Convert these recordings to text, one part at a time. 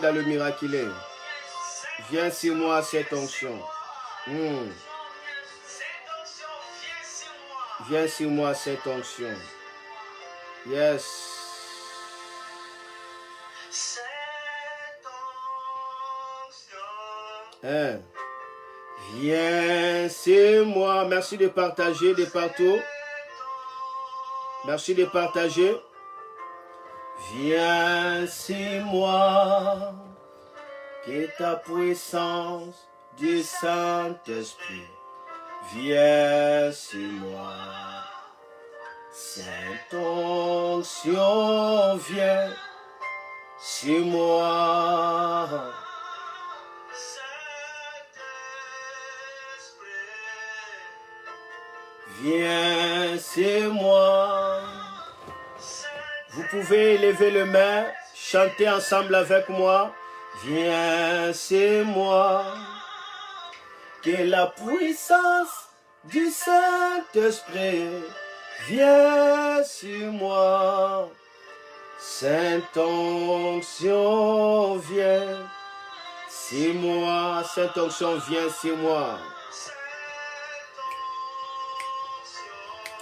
dans le miraculé. Viens sur moi cette onction. Viens sur moi cette onction. Yes. Viens sur moi. Merci de partager de partout. Merci de partager. Viens sur moi. Que ta puissance du Saint-Esprit. Viens sur moi. Sainte onction, viens sur moi. Viens sur moi. Vous pouvez lever les mains, chanter ensemble avec moi. Viens sur moi. Que la puissance du Saint-Esprit viens sur moi. Sainte onction, viens sur moi. Sainte onction, viens sur moi.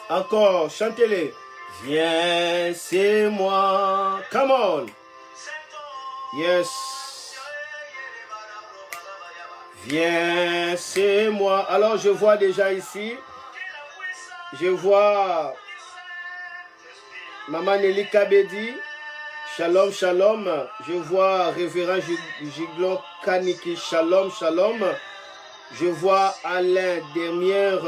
Encore, chantez-les. Viens sur moi. Come on. Yes. Viens sur moi. Alors, je vois déjà ici. Je vois Maman Nelly Kabedi. Shalom, shalom. Je vois Révérend Giglon Kaniki. Shalom, shalom. Je vois Alain Dermière.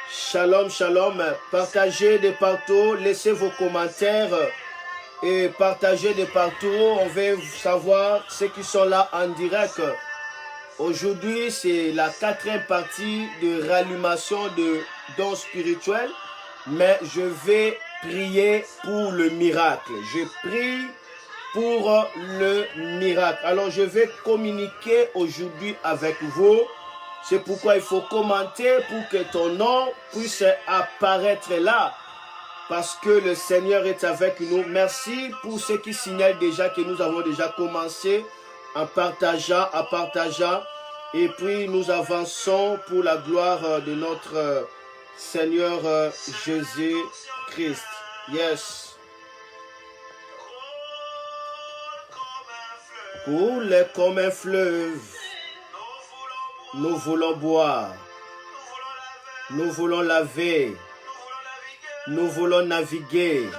Shalom, shalom. Partagez de partout. Laissez vos commentaires. Et partagez de partout. On veut savoir ceux qui sont là en direct. Aujourd'hui, c'est la 4e partie de rallumation de dons spirituels, mais je vais prier pour le miracle. Je prie pour le miracle. Alors, je vais communiquer aujourd'hui avec vous. C'est pourquoi il faut commenter pour que ton nom puisse apparaître là. Parce que le Seigneur est avec nous. Merci pour ceux qui signalent déjà que nous avons déjà commencé en partageant, et puis nous avançons pour la gloire de notre Seigneur Jésus-Christ. Yes. Coule comme un fleuve, nous voulons boire, nous voulons laver, nous voulons naviguer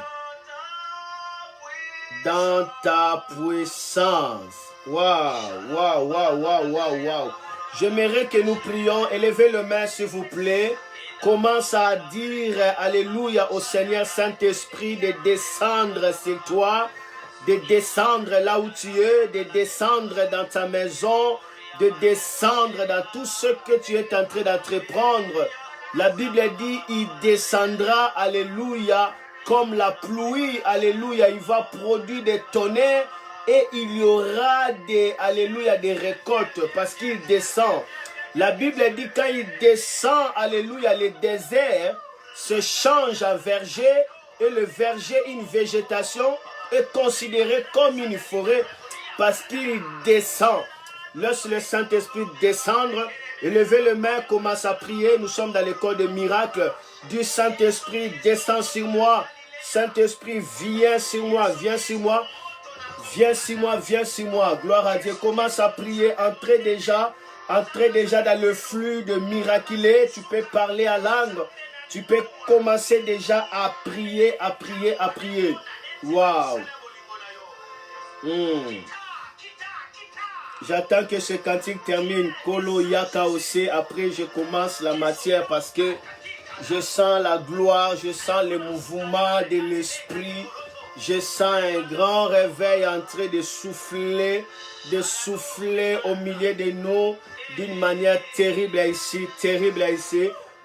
dans ta puissance. Waouh, waouh, waouh, waouh, waouh, waouh. J'aimerais que nous prions. Élevez le main, s'il vous plaît. Commence à dire Alléluia au Seigneur Saint-Esprit de descendre sur toi, de descendre là où tu es, de descendre dans ta maison, de descendre dans tout ce que tu es en train d'entreprendre. La Bible dit, il descendra, Alléluia, comme la pluie, Alléluia. Il va produire des tonnerres. Et il y aura des, alléluia, des récoltes parce qu'il descend. La Bible dit quand il descend, alléluia, le désert se change en verger et le verger, une végétation, est considéré comme une forêt parce qu'il descend. Laisse le Saint-Esprit descendre. Élevez les mains, commence à prier. Nous sommes dans l'école de miracles du Saint-Esprit. Descend sur moi. Saint-Esprit, viens sur moi, viens sur moi. Viens sur moi, viens sur moi. Gloire à Dieu. Commence à prier. Entrez déjà dans le flux de miraculé. Tu peux parler à langue. Tu peux commencer déjà à prier, à prier, à prier. Waouh. J'attends que ce cantique termine. Kolo Yaka Ose. Après, je commence la matière parce que je sens la gloire, je sens le mouvement de l'esprit. Je sens un grand réveil en train de souffler au milieu de nous d'une manière terrible ici,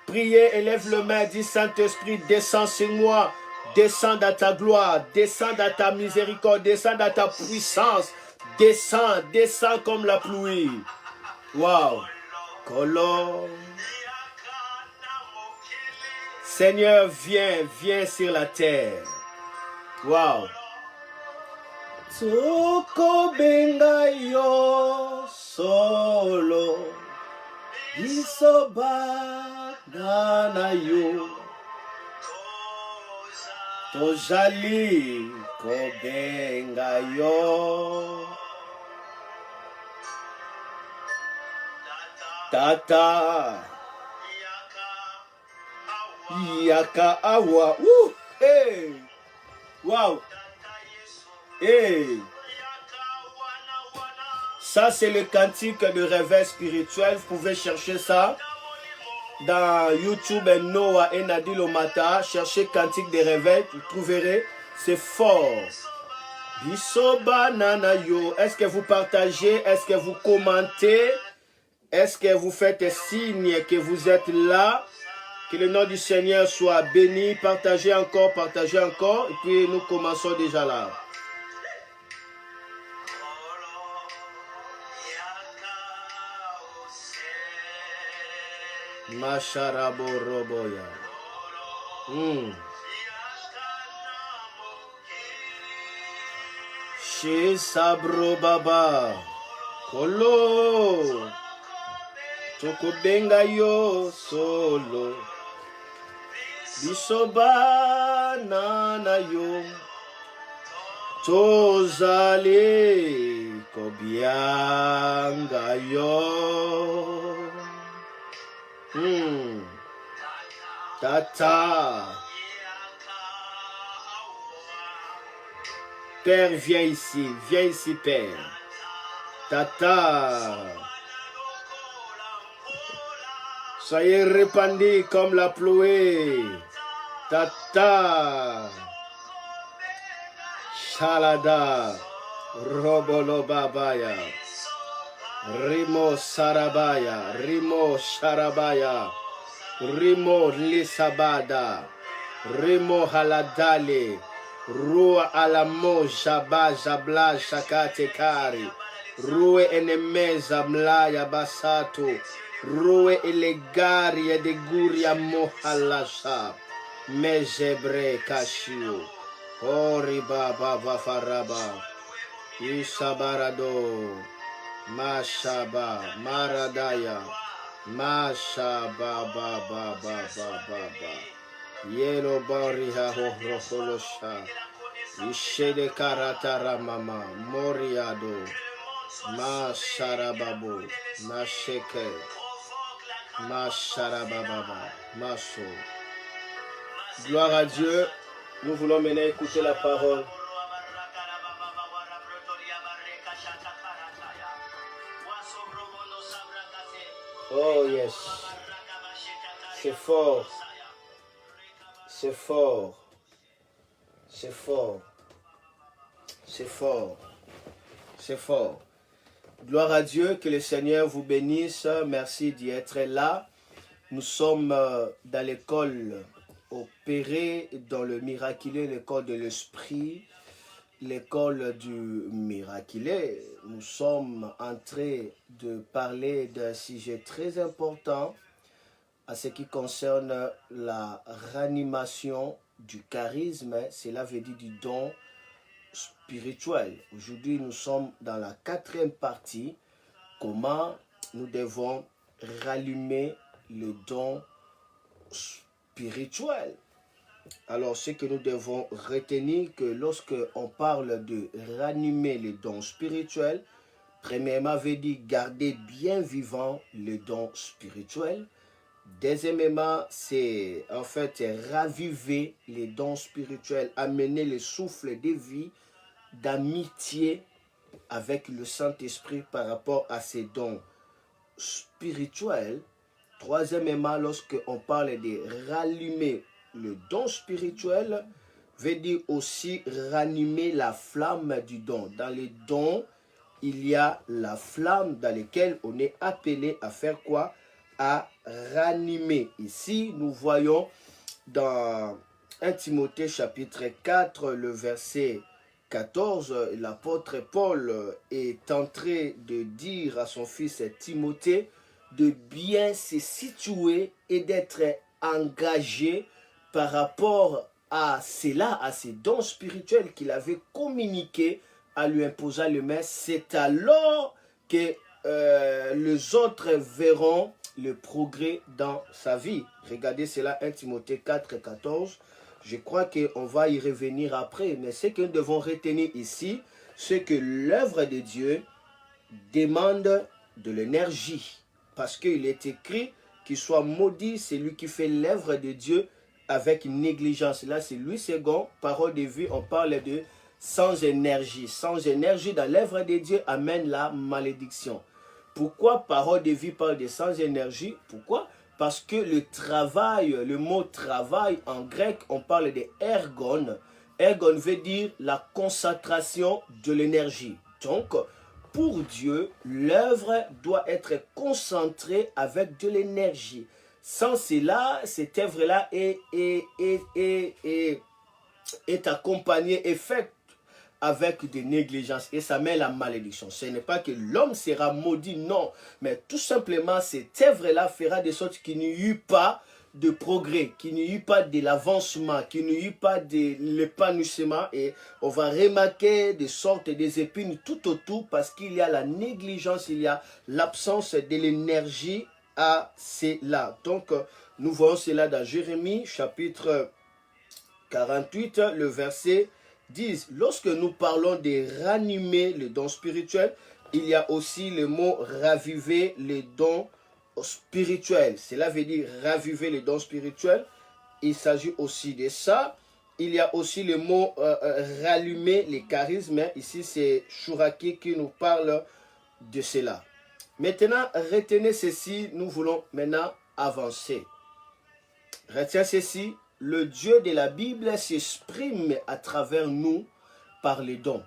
Priez, élève le main, dis Saint-Esprit, descends sur moi, descends dans ta gloire, descends dans ta miséricorde, descends dans ta puissance, descends comme la pluie. Waouh! Colon. Seigneur, viens sur la terre. Wow. Toko benga Bisoba nana yo Tojali kobenga yo Tata Yaka awa. Hey. Wow. Hey. Ça, c'est le cantique de réveil spirituel. Vous pouvez chercher ça dans YouTube, Noah et Nadil Omata. Cherchez cantique de réveil, vous trouverez. C'est fort. Bisoba nana yo. Est-ce que vous partagez? Est-ce que vous commentez? Est-ce que vous faites signe que vous êtes là? Que le nom du Seigneur soit béni. Partagez encore. Et puis nous commençons déjà là. Masharabo Roboya. Chez Sabro Baba. Kolo. Chokobenga yo solo. Bisoba nana yo. Tozale kobianga yo. Tata. Père, viens ici, Père. Tata. Soyez répandus comme la pluie. Tata. Shalada. Robolo babaya. Rimo sarabaya. Rimo sharabaya. Rimo lisabada. Rimo haladale. Rua alamo jaba jabla shakate kari. Rue enemeza mlaya basato. Rue elegari de guria mohalasha. Mejebre kashio. Ori baba vafaraba. Isabarado. Mashaba. Maradaya. Mashaba baba baba. Yelo bariha hoholosha. Ishede karatara mama. Moriado. Masharababu. Masheke. Masharababa. Maso. Gloire à Dieu. Nous voulons maintenant écouter la parole. Oh yes. C'est fort. C'est fort. C'est fort. C'est fort. C'est fort. Gloire à Dieu, que le Seigneur vous bénisse. Merci d'y être là. Nous sommes dans l'école opérée dans le miraculé, l'école de l'esprit, l'école du miraculé. Nous sommes en train de parler d'un sujet très important à ce qui concerne la réanimation du charisme, cela veut dire du don spirituel. Aujourd'hui, nous sommes dans la 4e partie, comment nous devons rallumer le don spirituel. Alors, ce que nous devons retenir, que lorsque on parle de ranimer le don spirituel, premièrement, veut dire garder bien vivant le don spirituel. Deuxièmement, c'est en fait raviver les dons spirituels, amener le souffle de vie, d'amitié avec le Saint-Esprit par rapport à ces dons spirituels. Troisièmement, lorsque on parle de rallumer le don spirituel, veut dire aussi ranimer la flamme du don. Dans les dons, il y a la flamme dans laquelle on est appelé à faire quoi? À ranimer. Ici, nous voyons dans 1 Timothée chapitre 4, le verset 14, l'apôtre Paul est en train de dire à son fils Timothée de bien se situer et d'être engagé par rapport à cela, à ces dons spirituels qu'il avait communiqués en lui imposant le maître. C'est alors que les autres verront le progrès dans sa vie. Regardez cela, 1 Timothée 4, 14. Je crois qu'on va y revenir après, mais ce que nous devons retenir ici, c'est que l'œuvre de Dieu demande de l'énergie. Parce qu'il est écrit qu'il soit maudit celui qui fait l'œuvre de Dieu avec négligence. Là, c'est Louis II, parole de vie, on parle de sans énergie. Sans énergie dans l'œuvre de Dieu amène la malédiction. Pourquoi parole de vie parle de sans énergie? Pourquoi? Parce que le travail, le mot travail en grec, on parle de ergon. Ergon veut dire la concentration de l'énergie. Donc, pour Dieu, l'œuvre doit être concentrée avec de l'énergie. Sans cela, cette œuvre-là est accompagnée et faite avec des négligences et ça met la malédiction. Ce n'est pas que l'homme sera maudit, non, mais tout simplement cette œuvre-là fera de sorte qu'il n'y eut pas de progrès, qu'il n'y eut pas de l'avancement, qu'il n'y eut pas de l'épanouissement et on va remarquer des sortes des épines tout autour parce qu'il y a la négligence, il y a l'absence de l'énergie à cela. Donc nous voyons cela dans Jérémie chapitre 48, le verset 10. Lorsque nous parlons de ranimer le don spirituel, il y a aussi le mot raviver les dons spirituels. Cela veut dire raviver les dons spirituels. Il s'agit aussi de ça. Il y a aussi le mot rallumer les charismes. Ici, c'est Chouraki qui nous parle de cela. Maintenant, retenez ceci. Nous voulons maintenant avancer. Retiens ceci. Le Dieu de la Bible s'exprime à travers nous par les dons.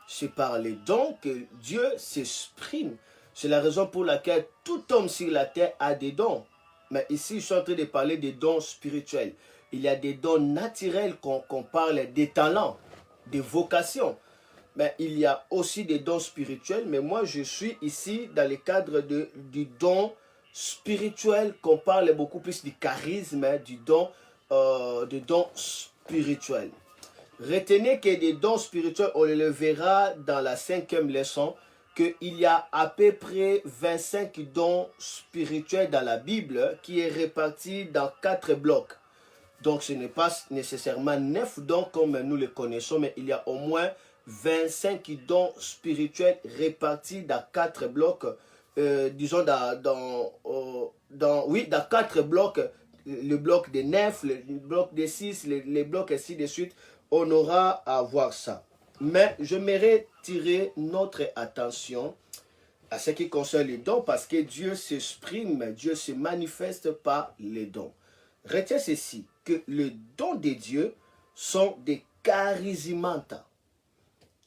C'est par les dons que Dieu s'exprime. C'est la raison pour laquelle tout homme sur la terre a des dons. Mais ici, je suis en train de parler des dons spirituels. Il y a des dons naturels qu'on parle des talents, des vocations. Mais il y a aussi des dons spirituels. Mais moi, je suis ici dans le cadre du don spirituel qu'on parle beaucoup plus du charisme, du don spirituel. Retenez que des dons spirituels, on le verra dans la 5e leçon, qu'il y a à peu près 25 dons spirituels dans la Bible qui est répartis dans 4 blocs. Donc ce n'est pas nécessairement 9 dons comme nous les connaissons, mais il y a au moins 25 dons spirituels répartis dans 4 blocs, disons dans 4 blocs. Le bloc des 9, le bloc des 6, les blocs ainsi de suite, on aura à voir ça. Mais j'aimerais tirer notre attention à ce qui concerne les dons parce que Dieu s'exprime, Dieu se manifeste par les dons. Retiens ceci, que les dons de Dieu sont des charismata.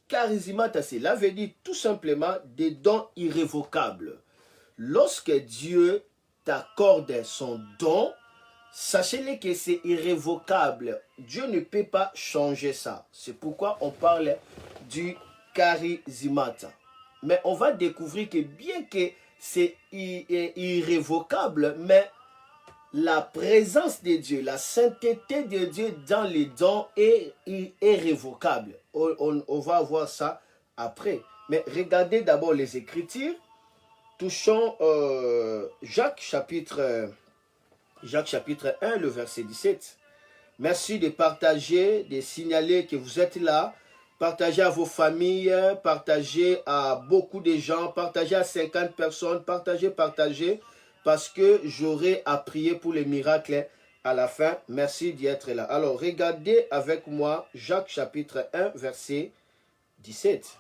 Charismata, cela veut dire tout simplement des dons irrévocables. Lorsque Dieu t'accorde son don, sachez-le que c'est irrévocable. Dieu ne peut pas changer ça. C'est pourquoi on parle du charismata. Mais on va découvrir que bien que c'est irrévocable, mais la présence de Dieu, la sainteté de Dieu dans les dons est irrévocable. On va voir ça après. Mais regardez d'abord les Écritures. Touchons Jacques chapitre 1, le verset 17. Merci de partager, de signaler que vous êtes là. Partagez à vos familles, partagez à beaucoup de gens, partagez à 50 personnes, partagez, parce que j'aurai à prier pour les miracles à la fin. Merci d'y être là. Alors, regardez avec moi Jacques chapitre 1, verset 17.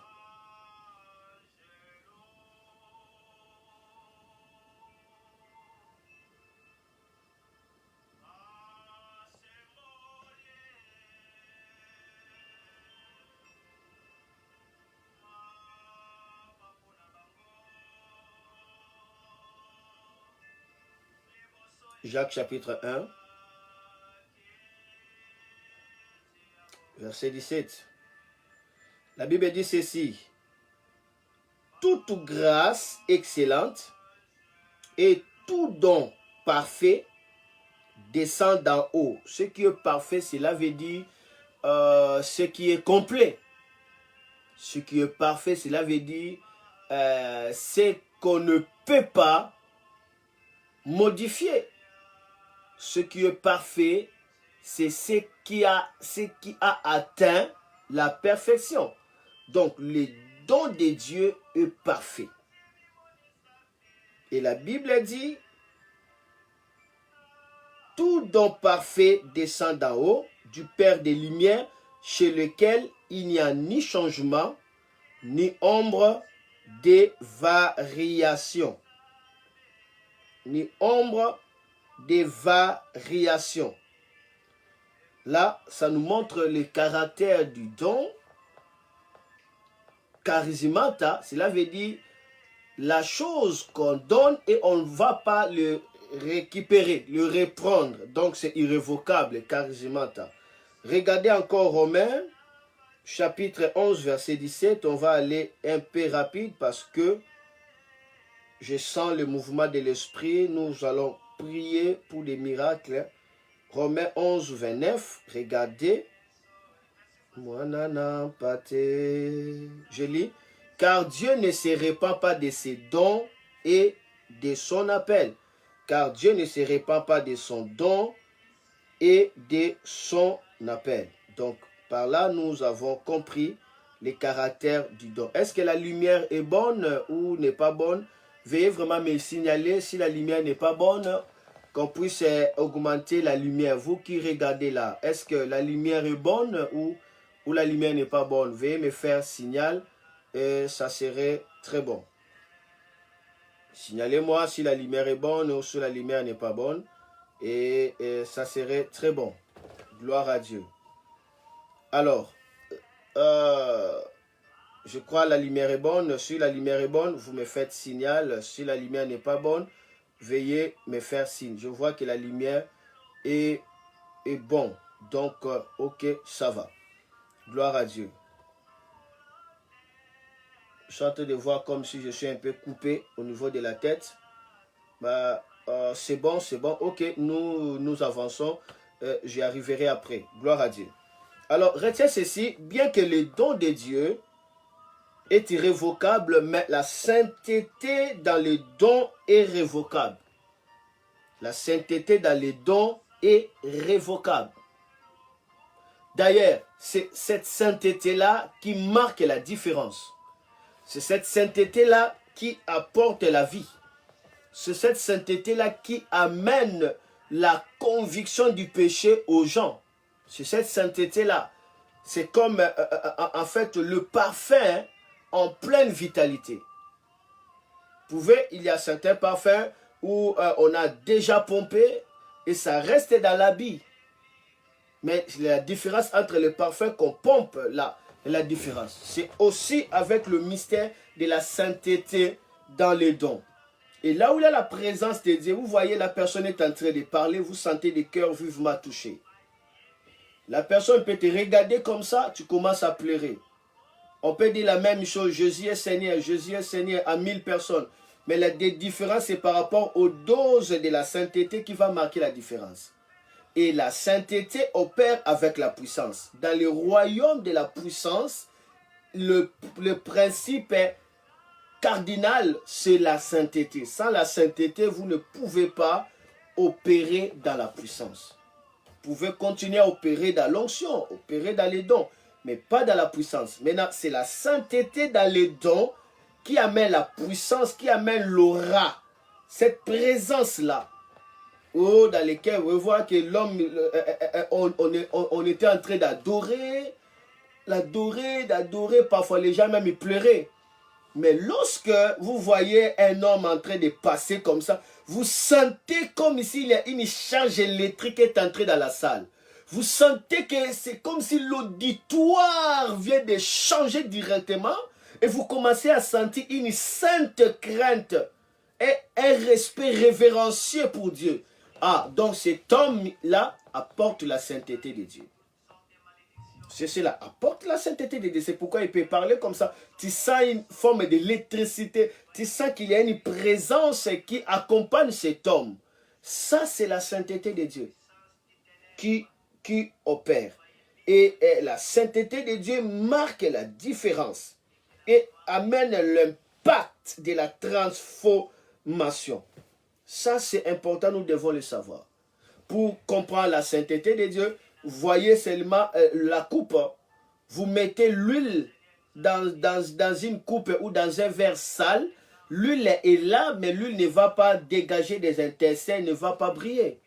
Jacques chapitre 1, verset 17. La Bible dit ceci. Toute grâce excellente et tout don parfait descend d'en haut. Ce qui est parfait, cela veut dire ce qui est complet. Ce qui est parfait, cela veut dire ce qu'on ne peut pas modifié. Ce qui est parfait, c'est ce qui a atteint la perfection. Donc, le don de Dieu est parfait. Et la Bible dit, tout don parfait descend d'en haut, du Père des Lumières, chez lequel il n'y a ni changement, ni ombre de variation. Ni ombre de variation. Là, ça nous montre le caractère du don. Charismata, cela veut dire la chose qu'on donne et on ne va pas le récupérer, le reprendre. Donc c'est irrévocable, charismata. Regardez encore Romains, chapitre 11, verset 17. On va aller un peu rapide parce que je sens le mouvement de l'esprit. Nous allons prier pour des miracles. Romains 11, 29. Regardez. Je lis. Car Dieu ne se répand pas de ses dons et de son appel. Car Dieu ne se répand pas de son don et de son appel. Donc, par là, nous avons compris les caractères du don. Est-ce que la lumière est bonne ou n'est pas bonne? Veuillez vraiment me signaler si la lumière n'est pas bonne, qu'on puisse augmenter la lumière. Vous qui regardez là, est-ce que la lumière est bonne ou la lumière n'est pas bonne? Veuillez me faire signal et ça serait très bon. Signalez-moi si la lumière est bonne ou si la lumière n'est pas bonne et ça serait très bon. Gloire à Dieu. Alors, je crois que la lumière est bonne. Si la lumière est bonne, vous me faites signal. Si la lumière n'est pas bonne, veuillez me faire signe. Je vois que la lumière est bonne. Donc, ok, ça va. Gloire à Dieu. Je suis en train de voir comme si je suis un peu coupé au niveau de la tête. Bah, c'est bon, c'est bon. Ok, nous avançons. J'y arriverai après. Gloire à Dieu. Alors, retiens ceci. Bien que le don de Dieu est irrévocable, mais la sainteté dans le don est révocable. La sainteté dans le don est révocable. D'ailleurs, c'est cette sainteté-là qui marque la différence. C'est cette sainteté-là qui apporte la vie. C'est cette sainteté-là qui amène la conviction du péché aux gens. C'est cette sainteté-là. C'est comme, en fait, le parfum en pleine vitalité. Il y a certains parfums où on a déjà pompé et ça reste dans l'habit. Mais la différence entre le parfum qu'on pompe, là, la différence. C'est aussi avec le mystère de la sainteté dans les dons. Et là où il y a la présence de Dieu, vous voyez la personne est en train de parler, vous sentez le cœur vivement touché. La personne peut te regarder comme ça, tu commences à pleurer. On peut dire la même chose, Jésus est Seigneur à 1000 personnes. Mais la différence, c'est par rapport aux doses de la sainteté qui va marquer la différence. Et la sainteté opère avec la puissance. Dans le royaume de la puissance, le principe cardinal, c'est la sainteté. Sans la sainteté, vous ne pouvez pas opérer dans la puissance. Vous pouvez continuer à opérer dans l'onction, opérer dans les dons, mais pas dans la puissance. Maintenant, c'est la sainteté dans les dons qui amène la puissance, qui amène l'aura, cette présence-là. Oh, dans lesquels on voit que l'homme, on était en train d'adorer, d'adorer, parfois les gens même pleuraient. Mais lorsque vous voyez un homme en train de passer comme ça, vous sentez comme s'il y a une charge électrique qui est entrée dans la salle. Vous sentez que c'est comme si l'auditoire vient de changer directement et vous commencez à sentir une sainte crainte et un respect révérencieux pour Dieu. Ah, donc cet homme-là apporte la sainteté de Dieu. C'est cela, apporte la sainteté de Dieu. C'est pourquoi il peut parler comme ça. Tu sens une forme d'électricité. Tu sens qu'il y a une présence qui accompagne cet homme. Ça, c'est la sainteté de Dieu qui opère. Et la sainteté de Dieu marque la différence et amène l'impact de la transformation. Ça, c'est important, nous devons le savoir. Pour comprendre la sainteté de Dieu, voyez seulement la coupe. Vous mettez l'huile dans une coupe ou dans un verre sale. L'huile est là, mais l'huile ne va pas dégager des intestins, ne va pas briller.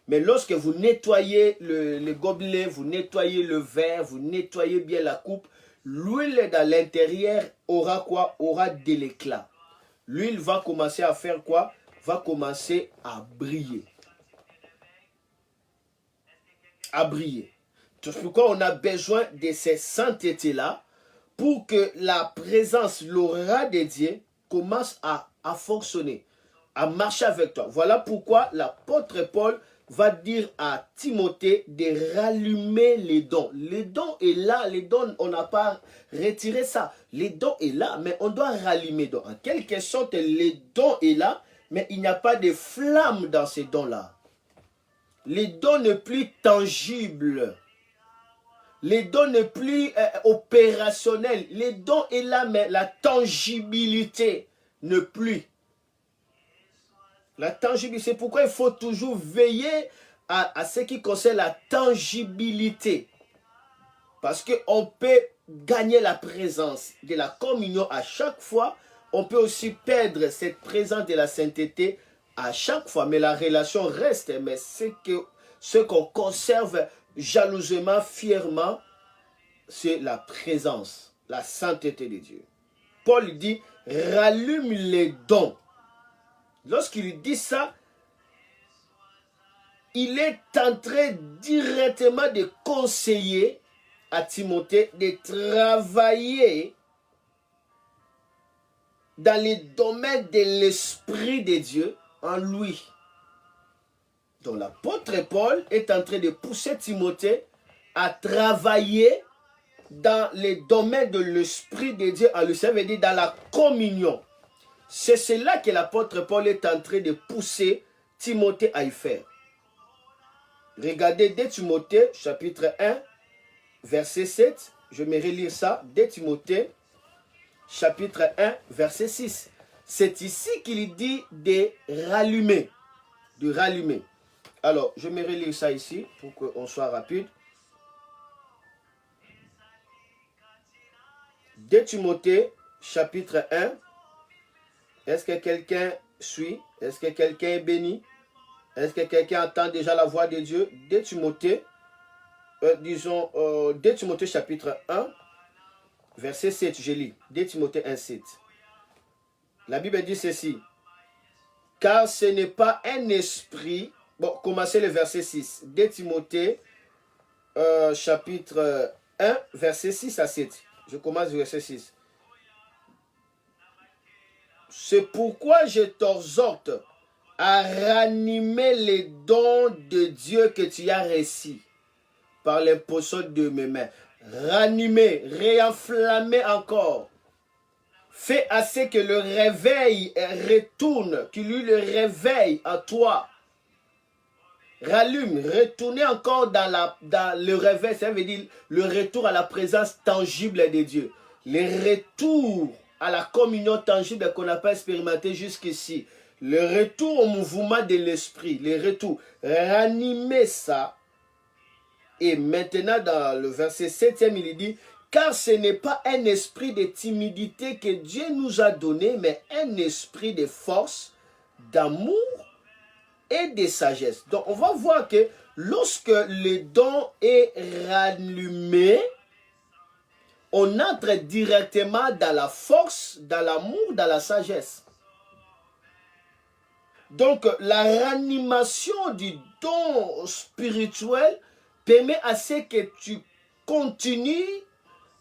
Mais lorsque vous nettoyez le gobelet, vous nettoyez le verre, vous nettoyez bien la coupe, l'huile dans l'intérieur aura quoi? Aura de l'éclat. L'huile va commencer à faire quoi? Va commencer à briller. À briller. C'est pourquoi on a besoin de ces saintetés-là pour que la présence, l'aura de Dieu commence à fonctionner, à marcher avec toi. Voilà pourquoi l'apôtre Paul va dire à Timothée de rallumer les dons. Les dons est là, les dons, on n'a pas retiré ça. Les dons est là, mais on doit rallumer. Donc, en quelque sorte, les dons est là, mais il n'y a pas de flamme dans ces dons-là. Les dons ne plus tangibles. Les dons ne plus opérationnels. Les dons est là, mais la tangibilité ne plus. La tangibilité, c'est pourquoi il faut toujours veiller à ce qui concerne la tangibilité. Parce qu'on peut gagner la présence de la communion à chaque fois. On peut aussi perdre cette présence de la sainteté à chaque fois. Mais la relation reste. Mais ce qu'on conserve jalousement, fièrement, c'est la présence, la sainteté de Dieu. Paul dit, rallume les dons. Lorsqu'il dit ça, il est en train directement de conseiller à Timothée de travailler dans les domaines de l'Esprit de Dieu en lui. Donc l'apôtre Paul est en train de pousser Timothée à travailler dans les domaines de l'Esprit de Dieu en lui. Ça veut dire dans la communion. C'est cela que l'apôtre Paul est en train de pousser Timothée à y faire. Regardez 2 Timothée chapitre 1 verset 7. Je vais relire ça. 2 Timothée chapitre 1 verset 6. C'est ici qu'il dit de rallumer. De rallumer. Alors, je vais relire ça ici pour qu'on soit rapide. 2 Timothée chapitre 1. Est-ce que quelqu'un suit? Est-ce que quelqu'un est béni? Est-ce que quelqu'un entend déjà la voix de Dieu? 2 Timothée, 2 Timothée chapitre 1, verset 7, je lis. 2 Timothée 1, 7. La Bible dit ceci. Car ce n'est pas un esprit... Bon, commencez le verset 6. 2 Timothée, chapitre 1, verset 6 à 7. Je commence le verset 6. C'est pourquoi je t'exhorte à ranimer les dons de Dieu que tu as reçus par l'imposition de mes mains. Ranimer, réenflammer encore. Fais à ce que le réveil retourne, qu'il y ait le réveil en toi. Rallume, retournez encore dans le réveil, ça veut dire le retour à la présence tangible de Dieu. Le retour à la communion tangible qu'on n'a pas expérimenté jusqu'ici. Le retour au mouvement de l'esprit. Le retour. Ranimer ça. Et maintenant dans le verset 7e, il dit, car ce n'est pas un esprit de timidité que Dieu nous a donné, mais un esprit de force, d'amour et de sagesse. Donc on va voir que lorsque le don est rallumé, on entre directement dans la force, dans l'amour, dans la sagesse. Donc, la ranimation du don spirituel permet à ce que tu continues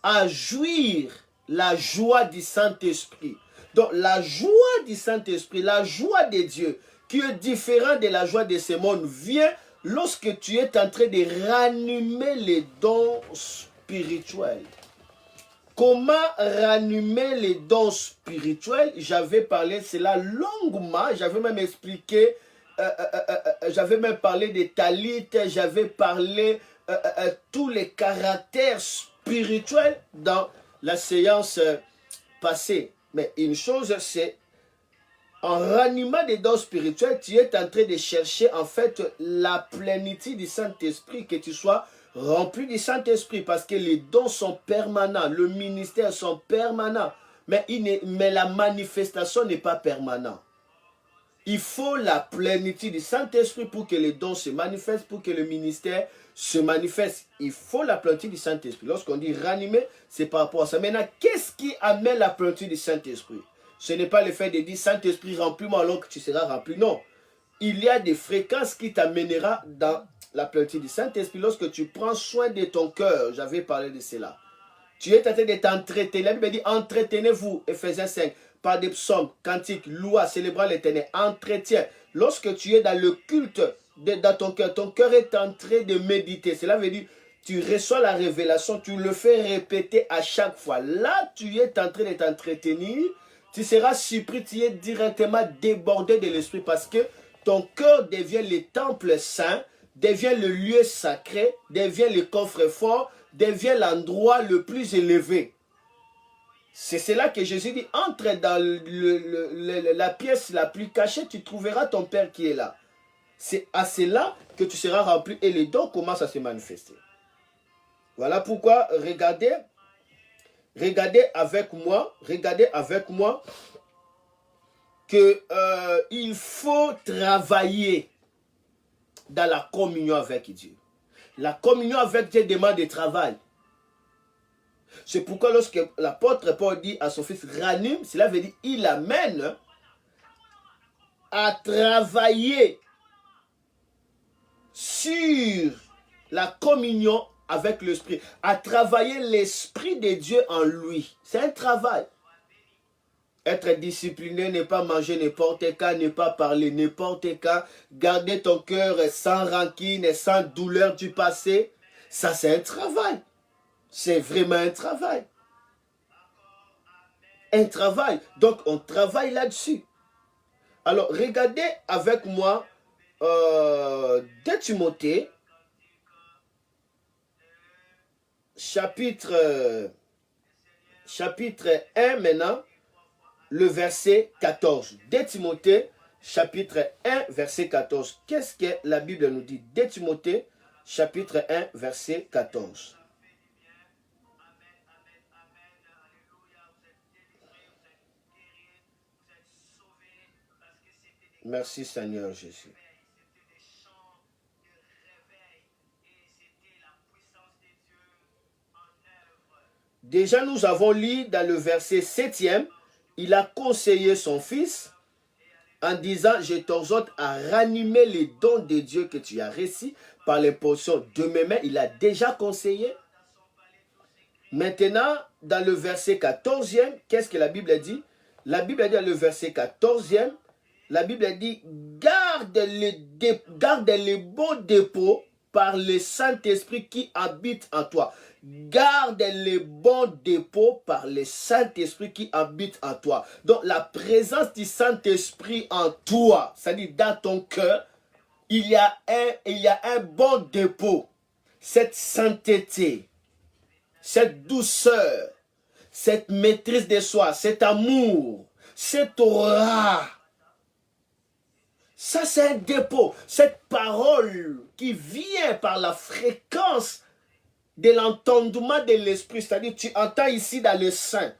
à jouir la joie du Saint-Esprit. Donc, la joie du Saint-Esprit, la joie de Dieu, qui est différente de la joie de ce monde, vient lorsque tu es en train de ranimer les dons spirituels. Comment ranimer les dons spirituels? J'avais parlé de cela longuement. J'avais même expliqué, j'avais même parlé des talites, j'avais parlé tous les caractères spirituels dans la séance passée. Mais une chose, c'est En ranimant des dons spirituels, tu es en train de chercher en fait la plénitude du Saint-Esprit, que tu sois rempli du Saint-Esprit, parce que les dons sont permanents, le ministère sont permanents, mais la manifestation n'est pas permanente. Il faut la plénitude du Saint-Esprit pour que les dons se manifestent, pour que le ministère se manifeste. Il faut la plénitude du Saint-Esprit. Lorsqu'on dit ranimer, c'est par rapport à ça. Maintenant, qu'est-ce qui amène la plénitude du Saint-Esprit? Ce n'est pas le fait de dire Saint-Esprit remplis-moi alors que tu seras rempli. Non. Il y a des fréquences qui t'amènera dans la plénitude du Saint-Esprit lorsque tu prends soin de ton cœur. J'avais parlé de cela. Tu es en train de t'entretenir. La Bible dit entretenez-vous, Ephésiens 5, par des psaumes, cantiques, louas, célébrant l'Éternel. Entretien. Lorsque tu es dans le culte dans ton cœur est en train de méditer. Cela veut dire tu reçois la révélation, tu le fais répéter à chaque fois. Là, tu es en train de t'entretenir. Tu seras surpris, tu es directement débordé de l'esprit parce que ton cœur devient le temple saint, devient le lieu sacré, devient le coffre-fort, devient l'endroit le plus élevé. C'est cela que Jésus dit, entre dans la pièce la plus cachée, tu trouveras ton Père qui est là. C'est à cela que tu seras rempli et les dons commencent à se manifester. Voilà pourquoi regardez avec moi que il faut travailler dans la communion avec Dieu. La communion avec Dieu demande du travail. C'est pourquoi lorsque l'apôtre Paul dit à son fils ranime, cela veut dire il amène à travailler sur la communion avec l'esprit, à travailler l'esprit de Dieu en lui. C'est un travail. Être discipliné, ne pas manger n'importe quand, ne pas parler n'importe quand, garder ton cœur sans rancune et sans douleur du passé, ça c'est un travail. C'est vraiment un travail. Un travail. Donc on travaille là-dessus. Alors regardez avec moi 2 Timothée, chapitre 1 maintenant, le verset 14. 2 Timothée, chapitre 1, verset 14. Qu'est-ce que la Bible nous dit? 2 Timothée, chapitre 1, verset 14. Merci Seigneur Jésus. Déjà nous avons lu dans le verset 7e, il a conseillé son fils en disant, je t'exhorte à ranimer les dons de Dieu que tu as reçus par l'imposition de mes mains. Il a déjà conseillé. Maintenant, dans le verset 14e, qu'est-ce que la Bible dit? La Bible dit dans le verset 14e, la Bible dit, garde les bons dépôts par le Saint-Esprit qui habite en toi. Garde les bons dépôts par le Saint-Esprit qui habite en toi. Donc la présence du Saint-Esprit en toi, c'est-à-dire dans ton cœur, il y a un bon dépôt. Cette sainteté, cette douceur, cette maîtrise de soi, cet amour, cette aura. Ça, c'est un dépôt. Cette parole qui vient par la fréquence de l'entendement de l'esprit. C'est-à-dire, tu entends ici dans le sein.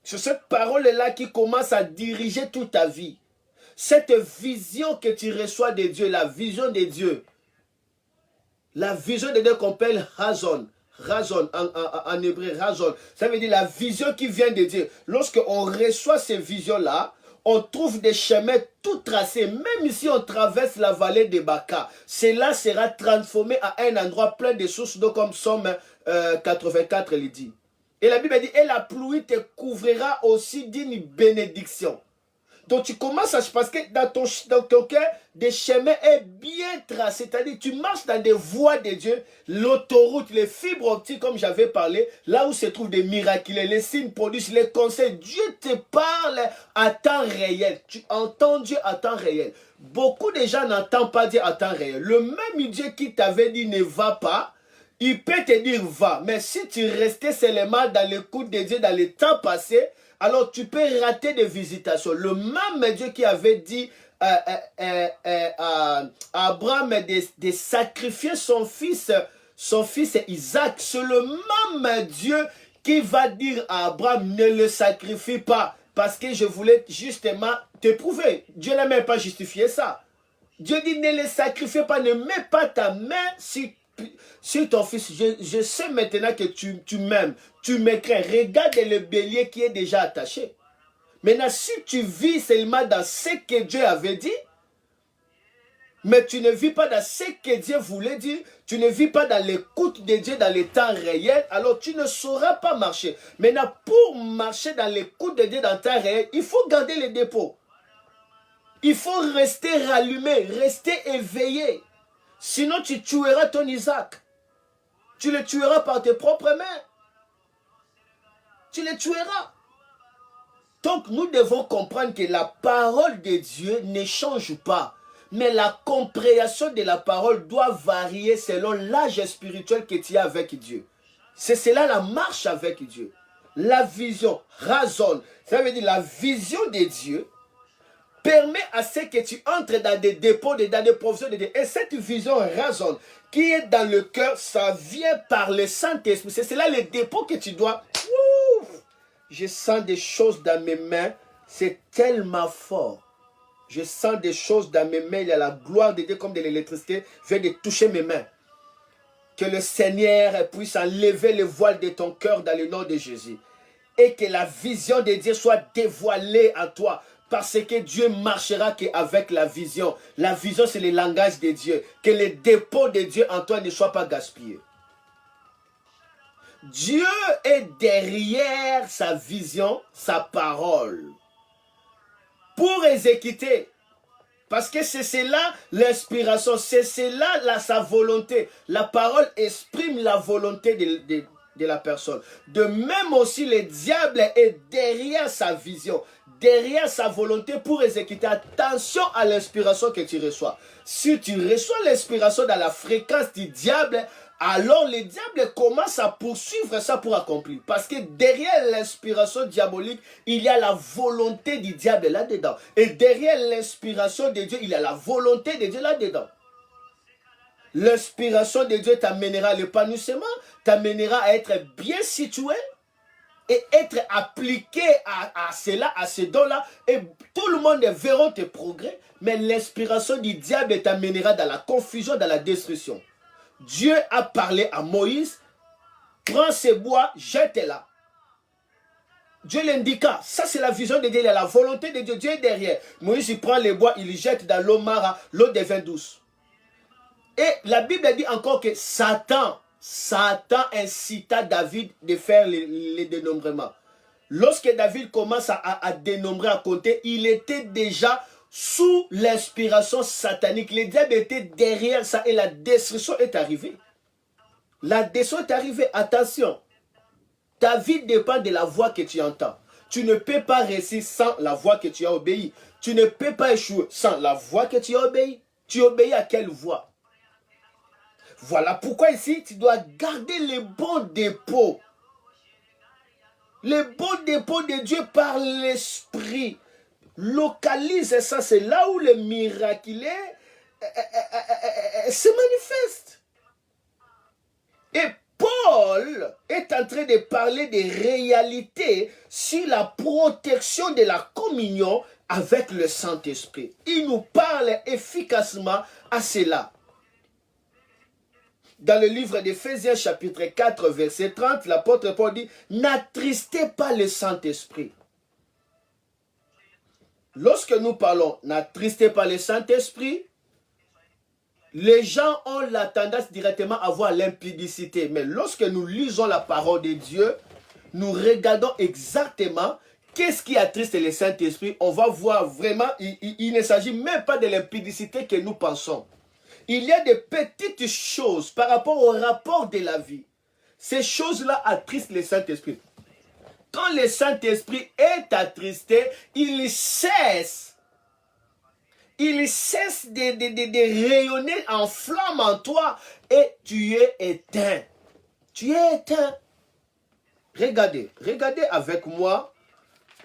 C'est cette parole-là qui commence à diriger toute ta vie. Cette vision que tu reçois de Dieu, la vision de Dieu. La vision de Dieu qu'on appelle Razon. Razon, en hébreu, Razon. Ça veut dire la vision qui vient de Dieu. Lorsqu'on reçoit ces visions-là, on trouve des chemins tout tracés. Même si on traverse la vallée de Baka, cela sera transformé à un endroit plein de sources d'eau comme Somme 84 il dit. Et la Bible dit, et la pluie te couvrira aussi d'une bénédiction. Donc tu commences à... Parce que dans ton cœur, des chemins est bien tracé. C'est-à-dire tu marches dans des voies de Dieu, l'autoroute, les fibres optiques, comme j'avais parlé, là où se trouvent des miracles, les signes produisent, les conseils. Dieu te parle à temps réel. Tu entends Dieu à temps réel. Beaucoup de gens n'entendent pas Dieu à temps réel. Le même Dieu qui t'avait dit ne va pas, il peut te dire va. Mais si tu restais seulement dans l'écoute de Dieu dans le temps passé, alors tu peux rater des visitations. Le même Dieu qui avait dit à Abraham de sacrifier son fils Isaac, c'est le même Dieu qui va dire à Abraham, ne le sacrifie pas, parce que je voulais justement te prouver. Dieu n'a même pas justifié ça. Dieu dit, ne le sacrifie pas, ne mets pas ta main sur ton fils. Je sais maintenant que tu m'aimes, tu me crains. Regarde le bélier qui est déjà attaché. Maintenant, si tu vis seulement dans ce que Dieu avait dit, mais tu ne vis pas dans ce que Dieu voulait dire, tu ne vis pas dans l'écoute de Dieu dans le temps réel, alors tu ne sauras pas marcher. Maintenant, pour marcher dans l'écoute de Dieu dans le temps réel, il faut garder les dépôts. Il faut rester rallumé, rester éveillé. Sinon, tu tueras ton Isaac. Tu le tueras par tes propres mains. Tu le tueras. Donc, nous devons comprendre que la parole de Dieu ne change pas. Mais la compréhension de la parole doit varier selon l'âge spirituel que tu as avec Dieu. C'est cela la marche avec Dieu. La vision raisonne. Ça veut dire la vision de Dieu permet à ce que tu entres dans des dépôts, dans des provisions de Dieu. Et cette vision raisonne qui est dans le cœur, ça vient par le Saint-Esprit. C'est cela le dépôt que tu dois... Ouf, je sens des choses dans mes mains. C'est tellement fort. Je sens des choses dans mes mains. Il y a la gloire de Dieu comme de l'électricité vient de toucher mes mains. Que le Seigneur puisse enlever le voile de ton cœur dans le nom de Jésus. Et que la vision de Dieu soit dévoilée à toi. Parce que Dieu marchera qu'avec la vision. La vision, c'est le langage de Dieu. Que les dépôts de Dieu en toi ne soient pas gaspillés. Dieu est derrière sa vision, sa parole. Pour exécuter. Parce que c'est cela l'inspiration. C'est cela sa volonté. La parole exprime la volonté de la personne. De même aussi, le diable est derrière sa vision, derrière sa volonté pour exécuter. Attention à l'inspiration que tu reçois. Si tu reçois l'inspiration dans la fréquence du diable, alors le diable commence à poursuivre ça pour accomplir. Parce que derrière l'inspiration diabolique, il y a la volonté du diable là-dedans. Et derrière l'inspiration de Dieu, il y a la volonté de Dieu là-dedans. L'inspiration de Dieu t'amènera à l'épanouissement, t'amènera à être bien situé et être appliqué à cela, à ce don-là. Et tout le monde verra tes progrès, mais l'inspiration du diable t'amènera dans la confusion, dans la destruction. Dieu a parlé à Moïse, prends ces bois, jette-la. Dieu l'indiqua, ça c'est la vision de Dieu, il y a la volonté de Dieu, Dieu est derrière. Moïse il prend les bois, il les jette dans l'eau mara, l'eau devient douce. Et la Bible dit encore que Satan incita David de faire les dénombrements. Lorsque David commence à dénombrer, à compter, il était déjà sous l'inspiration satanique. Le diable était derrière ça et la destruction est arrivée. La destruction est arrivée. Attention, ta vie dépend de la voix que tu entends. Tu ne peux pas réussir sans la voix que tu as obéi. Tu ne peux pas échouer sans la voix que tu as obéi. Tu obéis à quelle voix? Voilà pourquoi ici, tu dois garder les bons dépôts. Les bons dépôts de Dieu par l'Esprit. Localise ça, c'est là où le miracle se manifeste. Et Paul est en train de parler des réalités sur la protection de la communion avec le Saint-Esprit. Il nous parle efficacement à cela. Dans le livre d'Éphésiens chapitre 4 verset 30, l'apôtre Paul dit « N'attristez pas le Saint-Esprit ». Lorsque nous parlons « N'attristez pas le Saint-Esprit », les gens ont la tendance directement à voir l'impudicité. Mais lorsque nous lisons la parole de Dieu, nous regardons exactement qu'est-ce qui attriste le Saint-Esprit. On va voir vraiment, il ne s'agit même pas de l'impudicité que nous pensons. Il y a des petites choses par rapport au rapport de la vie. Ces choses-là attristent le Saint-Esprit. Quand le Saint-Esprit est attristé, il cesse de rayonner en flamme en toi et tu es éteint. Tu es éteint. Regardez avec moi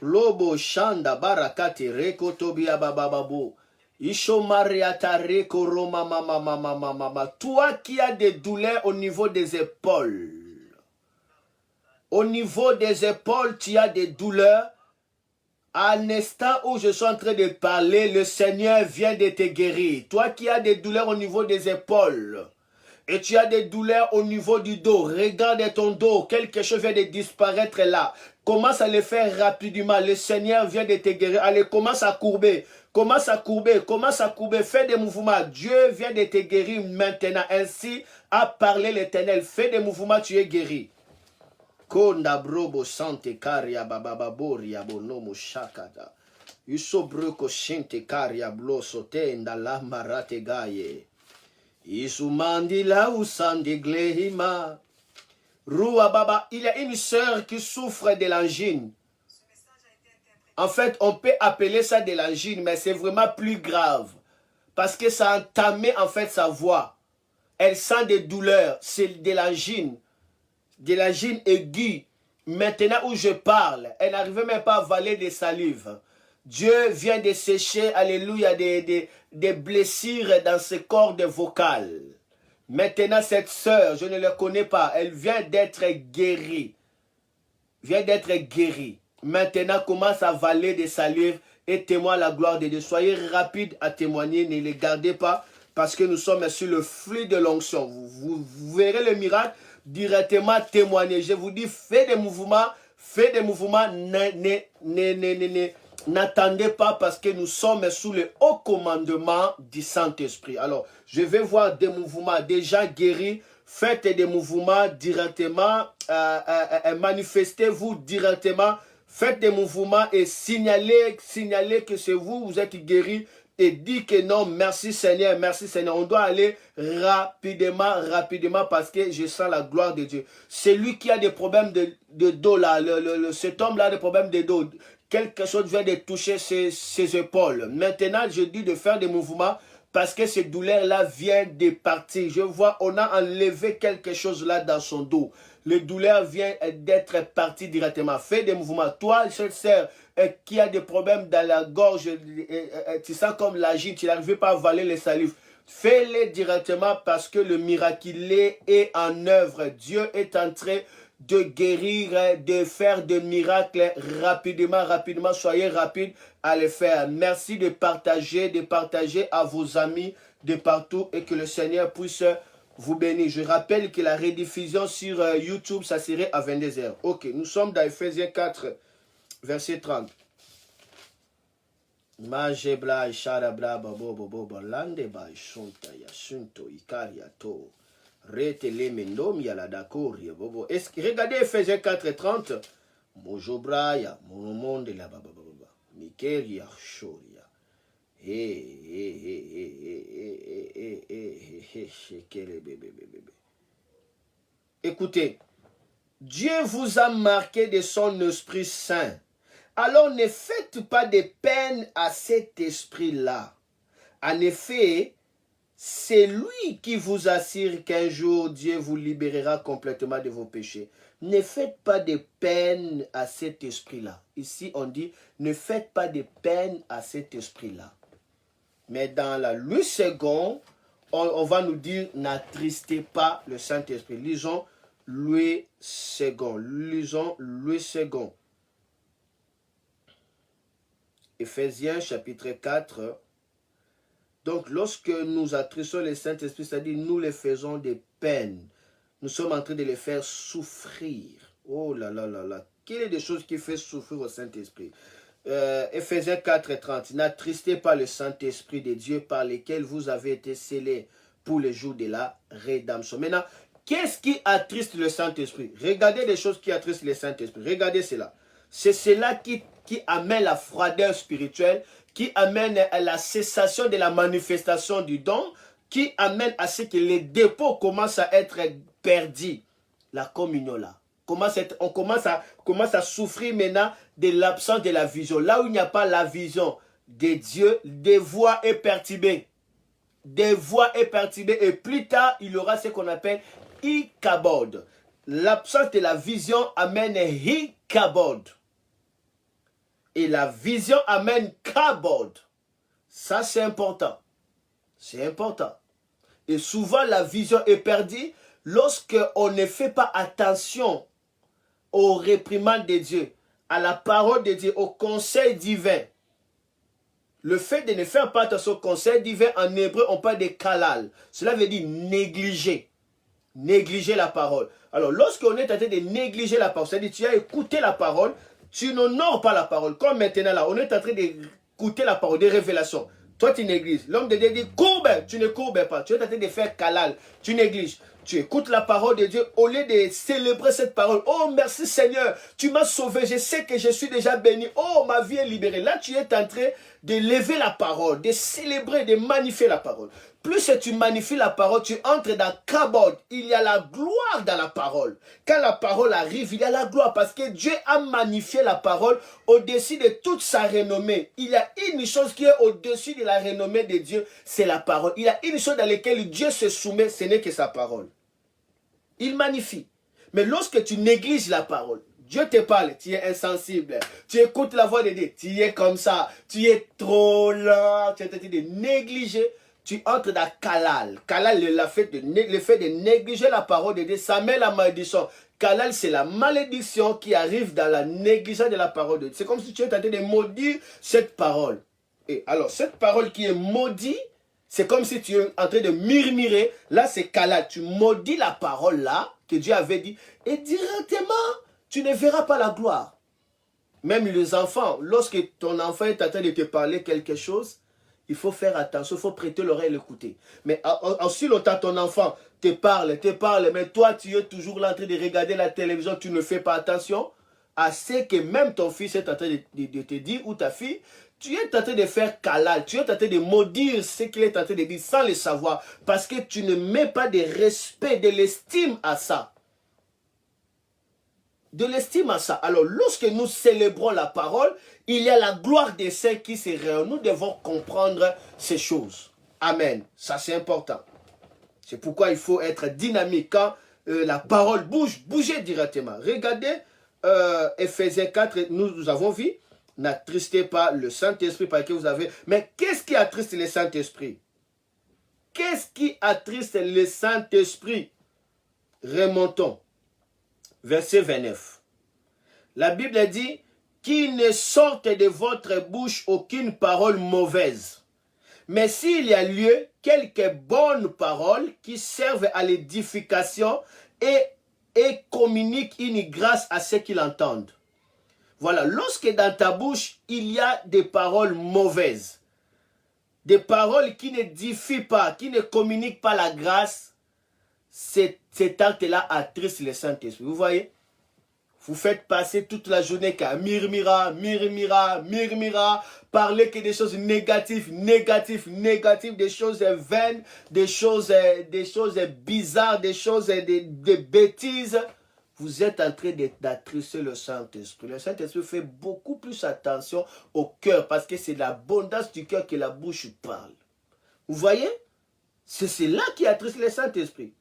Lobo shanda barakati reko tobia bababo. Isho mariata reko roma mama. Toi qui as des douleurs au niveau des épaules. Au niveau des épaules, tu as des douleurs. À l'instant où je suis en train de parler, le Seigneur vient de te guérir. Toi qui as des douleurs au niveau des épaules et tu as des douleurs au niveau du dos, regarde ton dos, quelque chose vient de disparaître là. Commence à le faire rapidement. Le Seigneur vient de te guérir. Allez, commence à courber. Commence à courber. Fais des mouvements. Dieu vient de te guérir maintenant. Ainsi a parlé l'Éternel. Fais des mouvements, tu es guéri. Konda brobo sante karia bababoria bonomo shakada. Usobroko shente karia bloso tenda la marate gaye. Isumandi la usandi glehima. Rua baba, il y a une sœur qui souffre de l'angine. En fait, on peut appeler ça de l'angine, mais c'est vraiment plus grave. Parce que ça a entamé en fait sa voix. Elle sent des douleurs, c'est de l'angine. De l'angine aiguë. Maintenant où je parle, elle n'arrivait même pas à avaler des salives. Dieu vient de sécher, alléluia, des blessures dans ses cordes vocales. Maintenant, cette sœur, je ne la connais pas, elle vient d'être guérie. Maintenant, commence à avaler des salives et témoigne la gloire de Dieu. Soyez rapide à témoigner, ne les gardez pas, parce que nous sommes sur le flux de l'onction. Vous verrez le miracle. Directement témoigner. Je vous dis, faites des mouvements, n'attendez pas parce que nous sommes sous le haut commandement du Saint-Esprit. Alors, je vais voir des mouvements déjà guéris. Faites des mouvements directement, manifestez-vous directement, faites des mouvements et signalez que c'est vous, vous êtes guéri. Et dit que non, merci Seigneur. On doit aller rapidement parce que je sens la gloire de Dieu. Celui qui a des problèmes de dos là, cet homme là a des problèmes de dos. Quelque chose vient de toucher ses épaules. Maintenant, je dis de faire des mouvements parce que ces douleurs-là viennent de partir. Je vois, on a enlevé quelque chose là dans son dos. Le douleur vient d'être parti directement. Fais des mouvements. Toi, cette sœur qui a des problèmes dans la gorge, tu sens comme l'agite, tu n'arrives pas à avaler les salives. Fais-les directement parce que le miraculé est en œuvre. Dieu est en train de guérir, de faire des miracles rapidement. Soyez rapides à le faire. Merci de partager à vos amis de partout et que le Seigneur puisse vous bénir. Je rappelle que la rediffusion sur YouTube, ça serait à 22h. Ok, nous sommes dans Ephésiens 4, verset 30. Majebla sharabla babo bobo balande ba shunta ya shunto ikaria to rete le mendom ya la dakoria bobo. Regardez Ephésiens 4:30. Mojobraya monomonde la baba baba mikeria shoria. Écoutez, Dieu vous a marqué de son Esprit Saint. Alors ne faites pas de peine à cet esprit-là. En effet, c'est lui qui vous assure qu'un jour Dieu vous libérera complètement de vos péchés. Ne faites pas de peine à cet esprit-là. Ici on dit, ne faites pas de peine à cet esprit-là. Mais dans la Louis II, on va nous dire, n'attristez pas le Saint-Esprit. Lisons Louis II. Éphésiens chapitre 4. Donc, lorsque nous attristons le Saint-Esprit, c'est-à-dire nous les faisons des peines. Nous sommes en train de les faire souffrir. Oh là là là là. Quelle est des choses qui fait souffrir au Saint-Esprit? Éphésiens 4:30. N'attristez pas le Saint-Esprit de Dieu par lequel vous avez été scellés pour le jour de la rédemption. Maintenant, qu'est-ce qui attriste le Saint-Esprit? Regardez les choses qui attristent le Saint-Esprit. Regardez cela. C'est cela qui amène la froideur spirituelle, qui amène à la cessation de la manifestation du don, qui amène à ce que les dépôts commencent à être perdus. La communion là. On commence à souffrir maintenant de l'absence de la vision. Là où il n'y a pas la vision de Dieu, des voix est perturbée. Et plus tard, il y aura ce qu'on appelle Ikabod. L'absence de la vision amène Ikabod. Et la vision amène kabod. Ça, c'est important. C'est important. Et souvent, la vision est perdue lorsque on ne fait pas attention aux réprimandes de Dieu, à la parole de Dieu, au conseil divin. Le fait de ne faire pas attention au conseil divin, en hébreu, on parle de kalal. Cela veut dire négliger. Négliger la parole. Alors, lorsqu'on est en train de négliger la parole, c'est-à-dire tu as écouté la parole, tu n'honores pas la parole. Comme maintenant là, on est en train d'écouter la parole, des révélations. Toi, tu négliges. L'homme de Dieu dit, courbe, tu ne courbes pas. Tu es en train de faire kalal, tu négliges. Tu écoutes la parole de Dieu au lieu de célébrer cette parole. Oh, merci Seigneur, tu m'as sauvé, je sais que je suis déjà béni. Oh, ma vie est libérée. Là, tu es en train de lever la parole, de célébrer, de magnifier la parole. Plus tu magnifies la parole, tu entres dans kabod. Il y a la gloire dans la parole. Quand la parole arrive, il y a la gloire parce que Dieu a magnifié la parole au-dessus de toute sa renommée. Il y a une chose qui est au-dessus de la renommée de Dieu, c'est la parole. Il y a une chose dans laquelle Dieu se soumet, ce n'est que sa parole. Il magnifie. Mais lorsque tu négliges la parole, Dieu te parle, tu es insensible. Tu écoutes la voix de Dieu, tu es comme ça. Tu es trop lent, tu es en train de négliger. Tu entres dans Kalal. Kalal, le fait de négliger la parole de Dieu, ça met la malédiction. Kalal, c'est la malédiction qui arrive dans la négligence de la parole de Dieu. C'est comme si tu es en train de maudire cette parole. Et alors, cette parole qui est maudite, c'est comme si tu es en train de murmurer. Là, c'est Kalal. Tu maudis la parole là, que Dieu avait dit. Et directement, tu ne verras pas la gloire. Même les enfants, lorsque ton enfant est en train de te parler quelque chose, il faut faire attention, il faut prêter l'oreille et l'écouter. Mais ensuite, longtemps, ton enfant te parle, mais toi, tu es toujours là en train de regarder la télévision, tu ne fais pas attention à ce que même ton fils est en train de te dire, ou ta fille, tu es en train de faire kalal, tu es en train de maudire ce qu'il est en train de dire sans le savoir, parce que tu ne mets pas de respect, de l'estime à ça. De l'estime à ça. Alors, lorsque nous célébrons la parole, il y a la gloire des saints qui se réunit. Nous devons comprendre ces choses. Amen. Ça, c'est important. C'est pourquoi il faut être dynamique. Quand la parole bouge, bougez directement. Regardez Ephésiens 4, nous avons vu. N'attristez pas le Saint-Esprit par lequel vous avez... Mais qu'est-ce qui attriste le Saint-Esprit? Qu'est-ce qui attriste le Saint-Esprit? Remontons. Verset 29. La Bible dit, qu'il ne sorte de votre bouche aucune parole mauvaise, mais s'il y a lieu, quelques bonnes paroles qui servent à l'édification et communiquent une grâce à ceux qui l'entendent. Voilà, lorsque dans ta bouche, il y a des paroles mauvaises, des paroles qui n'édifient pas, qui ne communiquent pas la grâce, cet acte-là attriste le Saint-Esprit. Vous voyez? Vous faites passer toute la journée qu'à murmura, parler que des choses négatives, des choses vaines, des choses bizarres, des choses, des bêtises. Vous êtes en train d'attrister le Saint-Esprit. Le Saint-Esprit fait beaucoup plus attention au cœur parce que c'est l'abondance du cœur que la bouche parle. Vous voyez? C'est cela qui attriste le Saint-Esprit.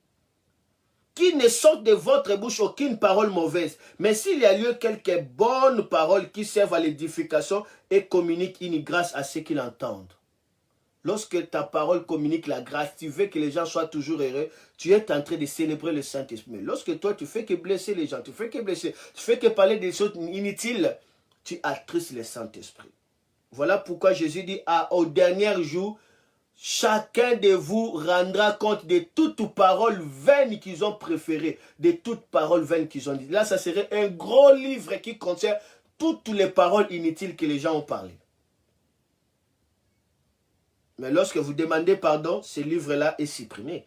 Qu'il ne sorte de votre bouche aucune parole mauvaise, mais s'il y a lieu quelques bonnes paroles qui servent à l'édification et communiquent une grâce à ceux qui l'entendent. Lorsque ta parole communique la grâce, tu veux que les gens soient toujours heureux, tu es en train de célébrer le Saint-Esprit. Mais lorsque toi, tu fais que blesser les gens, tu fais que parler des choses inutiles, tu attristes le Saint-Esprit. Voilà pourquoi Jésus dit au dernier jour, chacun de vous rendra compte de toutes paroles vaines qu'ils ont préférées, de toutes paroles vaines qu'ils ont dites. Là, ça serait un gros livre qui contient toutes les paroles inutiles que les gens ont parlé. Mais lorsque vous demandez pardon, ce livre-là est supprimé.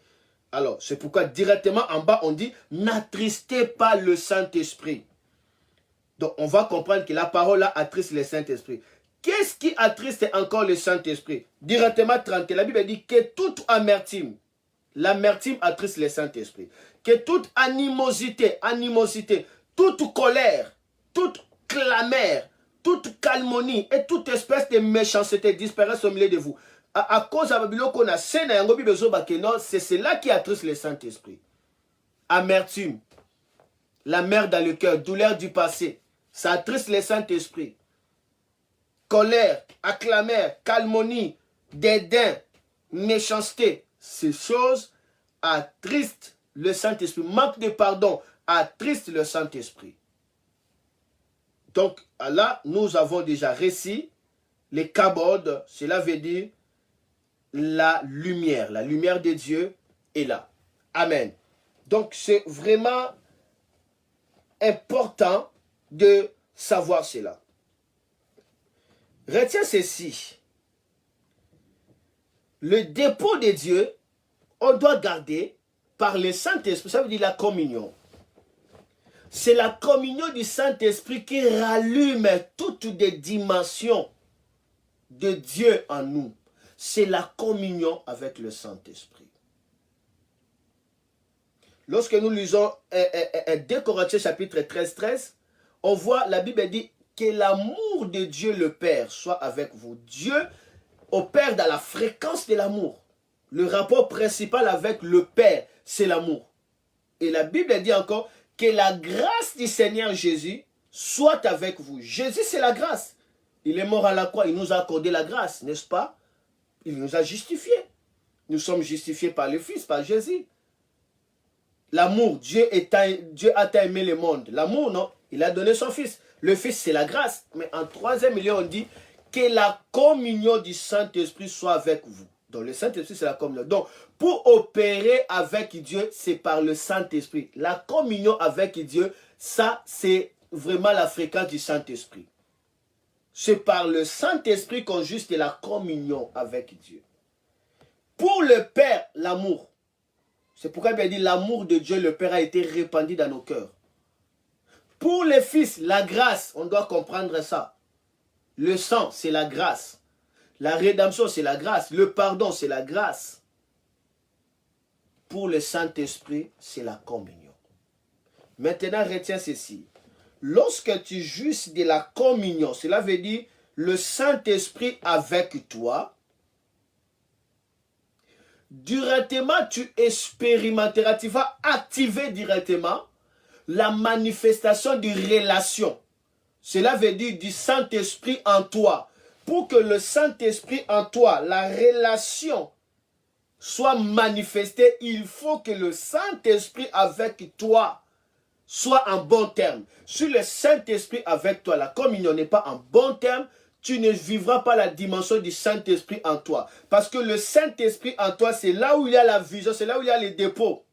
Alors, c'est pourquoi directement en bas, on dit, n'attristez pas le Saint-Esprit. Donc, on va comprendre que la parole-là attriste le Saint-Esprit. Qu'est-ce qui attriste encore le Saint-Esprit? Directement 30, la Bible dit que toute amertume, l'amertume attriste le Saint-Esprit. Que toute animosité, toute colère, toute clameur, toute calmonie et toute espèce de méchanceté disparaissent au milieu de vous. À cause de la Bible qu'on a, c'est cela qui attriste le Saint-Esprit. Amertume, la mer dans le cœur, douleur du passé, ça attriste le Saint-Esprit. colère, acclamère, calmonie, dédain, méchanceté. Ces choses attristent le Saint-Esprit. Manque de pardon attriste le Saint-Esprit. Donc là, nous avons déjà réussi les kabodes, cela veut dire la lumière de Dieu est là. Amen. Donc c'est vraiment important de savoir cela. Retiens ceci. Le dépôt de Dieu, on doit garder par le Saint-Esprit, ça veut dire la communion. C'est la communion du Saint-Esprit qui rallume toutes les dimensions de Dieu en nous. C'est la communion avec le Saint-Esprit. Lorsque nous lisons 2 Corinthiens chapitre 13, on voit, la Bible dit que l'amour de Dieu le Père soit avec vous. Dieu opère dans la fréquence de l'amour. Le rapport principal avec le Père, c'est l'amour. Et la Bible dit encore que la grâce du Seigneur Jésus soit avec vous. Jésus, c'est la grâce. Il est mort à la croix, il nous a accordé la grâce, n'est-ce pas? Il nous a justifiés. Nous sommes justifiés par le Fils, par Jésus. L'amour, Dieu a aimé le monde. L'amour, non, il a donné son Fils. Le Fils, c'est la grâce. Mais en troisième lieu, on dit que la communion du Saint-Esprit soit avec vous. Donc le Saint-Esprit, c'est la communion. Donc, pour opérer avec Dieu, c'est par le Saint-Esprit. La communion avec Dieu, ça, c'est vraiment la fréquence du Saint-Esprit. C'est par le Saint-Esprit qu'on juste la communion avec Dieu. Pour le Père, l'amour. C'est pourquoi il dit l'amour de Dieu, le Père, a été répandu dans nos cœurs. Pour le Fils, la grâce, on doit comprendre ça. Le sang, c'est la grâce. La rédemption, c'est la grâce. Le pardon, c'est la grâce. Pour le Saint-Esprit, c'est la communion. Maintenant, retiens ceci. Lorsque tu jouis de la communion, cela veut dire le Saint-Esprit avec toi, directement tu expérimenteras, tu vas activer directement la manifestation de relation. Cela veut dire du Saint-Esprit en toi. Pour que le Saint-Esprit en toi, la relation soit manifestée, il faut que le Saint-Esprit avec toi soit en bon terme. Si le Saint-Esprit avec toi, la communion n'est pas en bon terme, tu ne vivras pas la dimension du Saint-Esprit en toi. Parce que le Saint-Esprit en toi, c'est là où il y a la vision, c'est là où il y a les dépôts.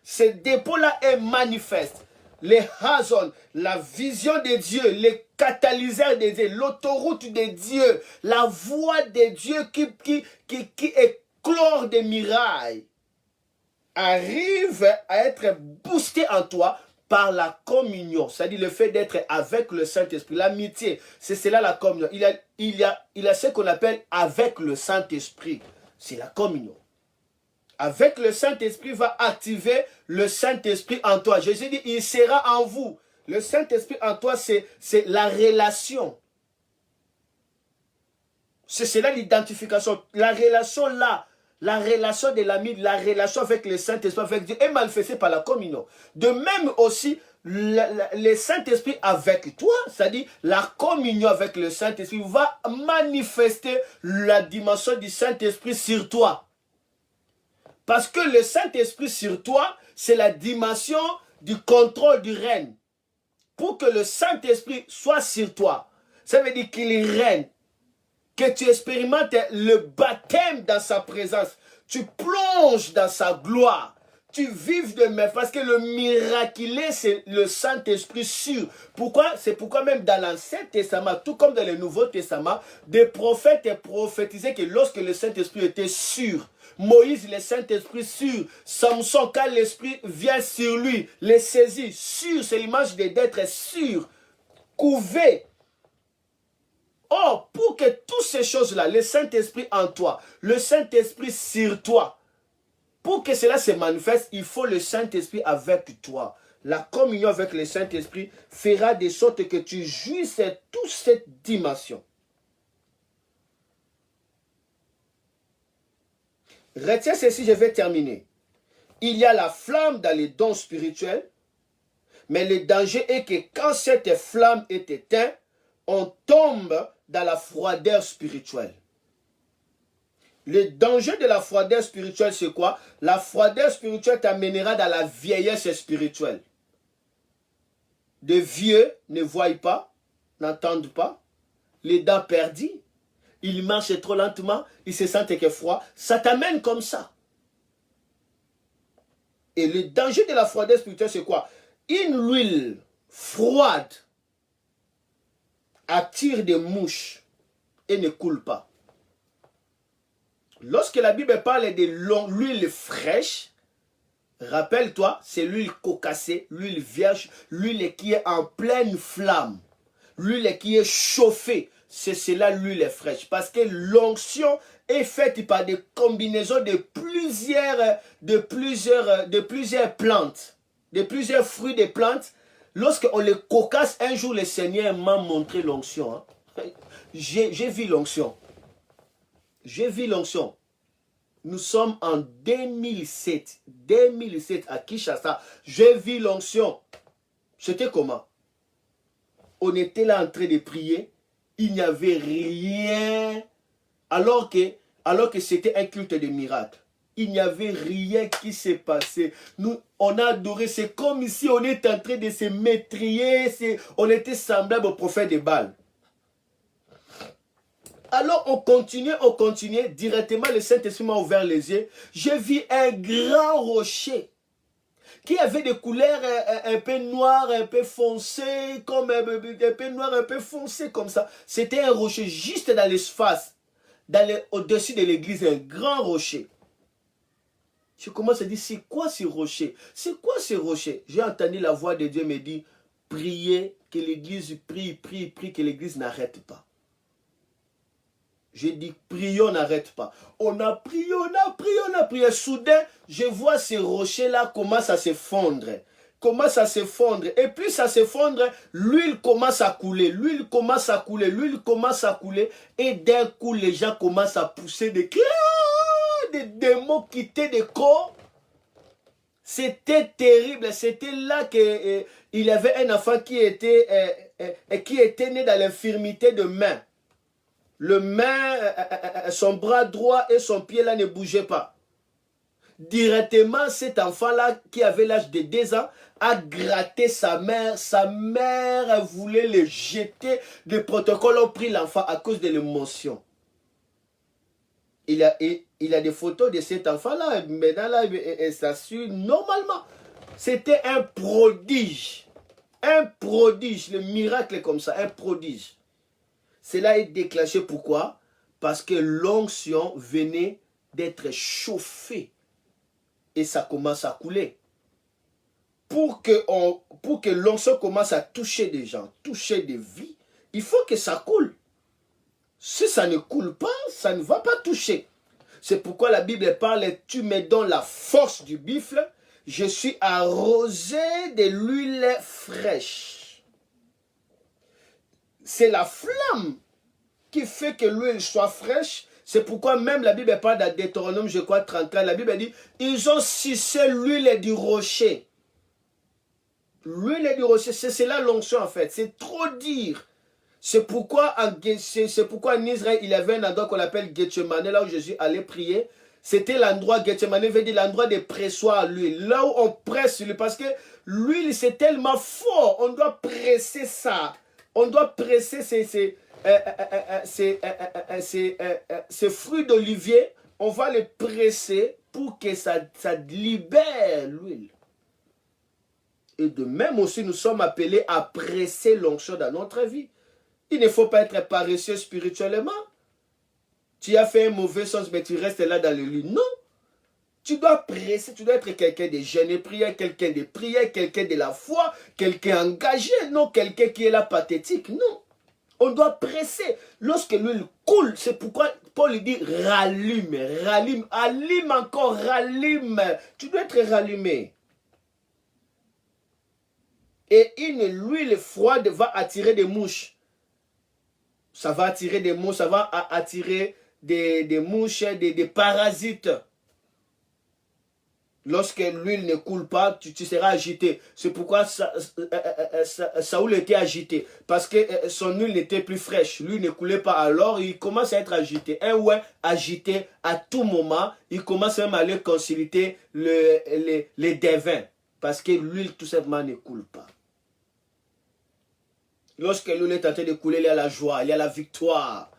Ces dépôts-là est manifeste. Les hazons, la vision de Dieu, les catalyseurs de Dieu, l'autoroute de Dieu, la voix de Dieu qui éclore des mirailles, arrive à être boosté en toi par la communion, c'est-à-dire le fait d'être avec le Saint-Esprit, l'amitié, c'est cela la communion. Il y a ce qu'on appelle avec le Saint-Esprit, c'est la communion. Avec le Saint-Esprit va activer le Saint-Esprit en toi. Jésus dit, il sera en vous. Le Saint-Esprit en toi, c'est la relation. C'est cela l'identification. La relation là, la relation de l'ami, la relation avec le Saint-Esprit, avec Dieu, est manifestée par la communion. De même aussi, le Saint-Esprit avec toi, c'est-à-dire la communion avec le Saint-Esprit, va manifester la dimension du Saint-Esprit sur toi. Parce que le Saint-Esprit sur toi, c'est la dimension du contrôle du règne. Pour que le Saint-Esprit soit sur toi, ça veut dire qu'il règne. Que tu expérimentes le baptême dans sa présence. Tu plonges dans sa gloire. Tu vives de même. Parce que le miraculé, c'est le Saint-Esprit sûr. Pourquoi? C'est pourquoi même dans l'Ancien Testament, tout comme dans le Nouveau Testament, des prophètes prophétisaient que lorsque le Saint-Esprit était sûr, Moïse, le Saint-Esprit sûr. Samson, quand l'Esprit vient sur lui, les saisit. Sûr, c'est l'image d'être sûr. Couvé. Or, pour que toutes ces choses-là, le Saint-Esprit en toi, le Saint-Esprit sur toi, pour que cela se manifeste, il faut le Saint-Esprit avec toi. La communion avec le Saint-Esprit fera de sorte que tu jouisses toute cette dimension. Retiens ceci, je vais terminer. Il y a la flamme dans les dons spirituels, mais le danger est que quand cette flamme est éteinte, on tombe dans la froideur spirituelle. Le danger de la froideur spirituelle, c'est quoi? La froideur spirituelle t'amènera dans la vieillesse spirituelle. De vieux ne voient pas, n'entendent pas, les dents perdues, ils marchent trop lentement, ils se sentent que froid. Ça t'amène comme ça. Et le danger de la froideur spirituelle, c'est quoi? Une huile froide attire des mouches et ne coule pas. Lorsque la Bible parle de l'huile fraîche, rappelle-toi, c'est l'huile cocassée, l'huile vierge, l'huile qui est en pleine flamme, l'huile qui est chauffée. C'est cela l'huile fraîche. Parce que l'onction est faite par des combinaisons de plusieurs plantes, de plusieurs fruits de plantes. Lorsqu'on les cocasse, un jour le Seigneur m'a montré l'onction. Hein. J'ai vu l'onction. J'ai vu l'onction. Nous sommes en 2007. 2007 à Kinshasa. J'ai vu l'onction. C'était comment? On était là en train de prier. Il n'y avait rien. Alors que c'était un culte de miracle. Il n'y avait rien qui s'est passé. On a adoré. C'est comme si on était en train de se maîtriser. On était semblable au prophète de Baal. Alors on continuait. Directement, le Saint-Esprit m'a ouvert les yeux. J'ai vu un grand rocher qui avait des couleurs un peu noires, un peu foncées, comme un peu noir, un peu foncé comme ça. C'était un rocher juste dans l'espace, au-dessus de l'église, un grand rocher. Je commence à dire, c'est quoi ce rocher? C'est quoi ce rocher? J'ai entendu la voix de Dieu me dire, priez, que l'église prie, que l'église n'arrête pas. J'ai dit, prions, n'arrête pas. On a prié. Soudain, je vois ces rochers-là commencent à se fondre. Et plus ça se fondre, l'huile commence à couler. Et d'un coup, les gens commencent à pousser des cris. Des démons quittaient des corps. C'était terrible. C'était là qu'il y avait un enfant qui était né dans l'infirmité de main. Son bras droit et son pied là ne bougeaient pas. Directement, cet enfant-là, qui avait l'âge de 2 ans, a gratté sa mère. Sa mère voulait le jeter. Les protocoles ont pris l'enfant à cause de l'émotion. Il a des photos de cet enfant-là. Maintenant, là, il s'assure normalement. C'était un prodige. Un prodige. Le miracle est comme ça, un prodige. Cela est déclenché pourquoi? Parce que l'onction venait d'être chauffée. Et ça commence à couler. Pour que l'onction commence à toucher des gens, toucher des vies, il faut que ça coule. Si ça ne coule pas, ça ne va pas toucher. C'est pourquoi la Bible parle, tu me donnes la force du buffle, je suis arrosé de l'huile fraîche. C'est la flamme qui fait que l'huile soit fraîche. C'est pourquoi même la Bible parle dans Deutéronome, je crois, 34, la Bible dit, ils ont sucé l'huile du rocher. L'huile du rocher, c'est cela l'onction en fait. C'est trop dire. C'est pourquoi en Israël, il y avait un endroit qu'on appelle Gethsemane, là où Jésus allait prier. C'était l'endroit, Gethsemane veut dire l'endroit de pressoir à l'huile. Là où on presse l'huile, parce que l'huile c'est tellement fort, on doit presser ça. On doit presser ces fruits d'olivier, on va les presser pour que ça libère l'huile. Et de même aussi, nous sommes appelés à presser l'onction dans notre vie. Il ne faut pas être paresseux spirituellement. Tu as fait un mauvais sens, mais tu restes là dans le lit. Non. Tu dois presser, tu dois être quelqu'un de jeûne et prière, quelqu'un de prière, quelqu'un de la foi, quelqu'un engagé, non quelqu'un qui est là pathétique, non. On doit presser. Lorsque l'huile coule, c'est pourquoi Paul dit rallume, allume encore, rallume. Tu dois être rallumé. Et une huile froide va attirer des mouches. Ça va attirer des mouches, ça va attirer des mouches, des parasites. Lorsque l'huile ne coule pas, tu seras agité. C'est pourquoi Saoul était agité. Parce que son huile n'était plus fraîche. L'huile ne coulait pas. Alors, il commence à être agité. Un ouin agité à tout moment. Il commence même à aller consulter les devins. Parce que l'huile, tout simplement, ne coule pas. Lorsque l'huile est en train de couler, il y a la joie, il y a la victoire.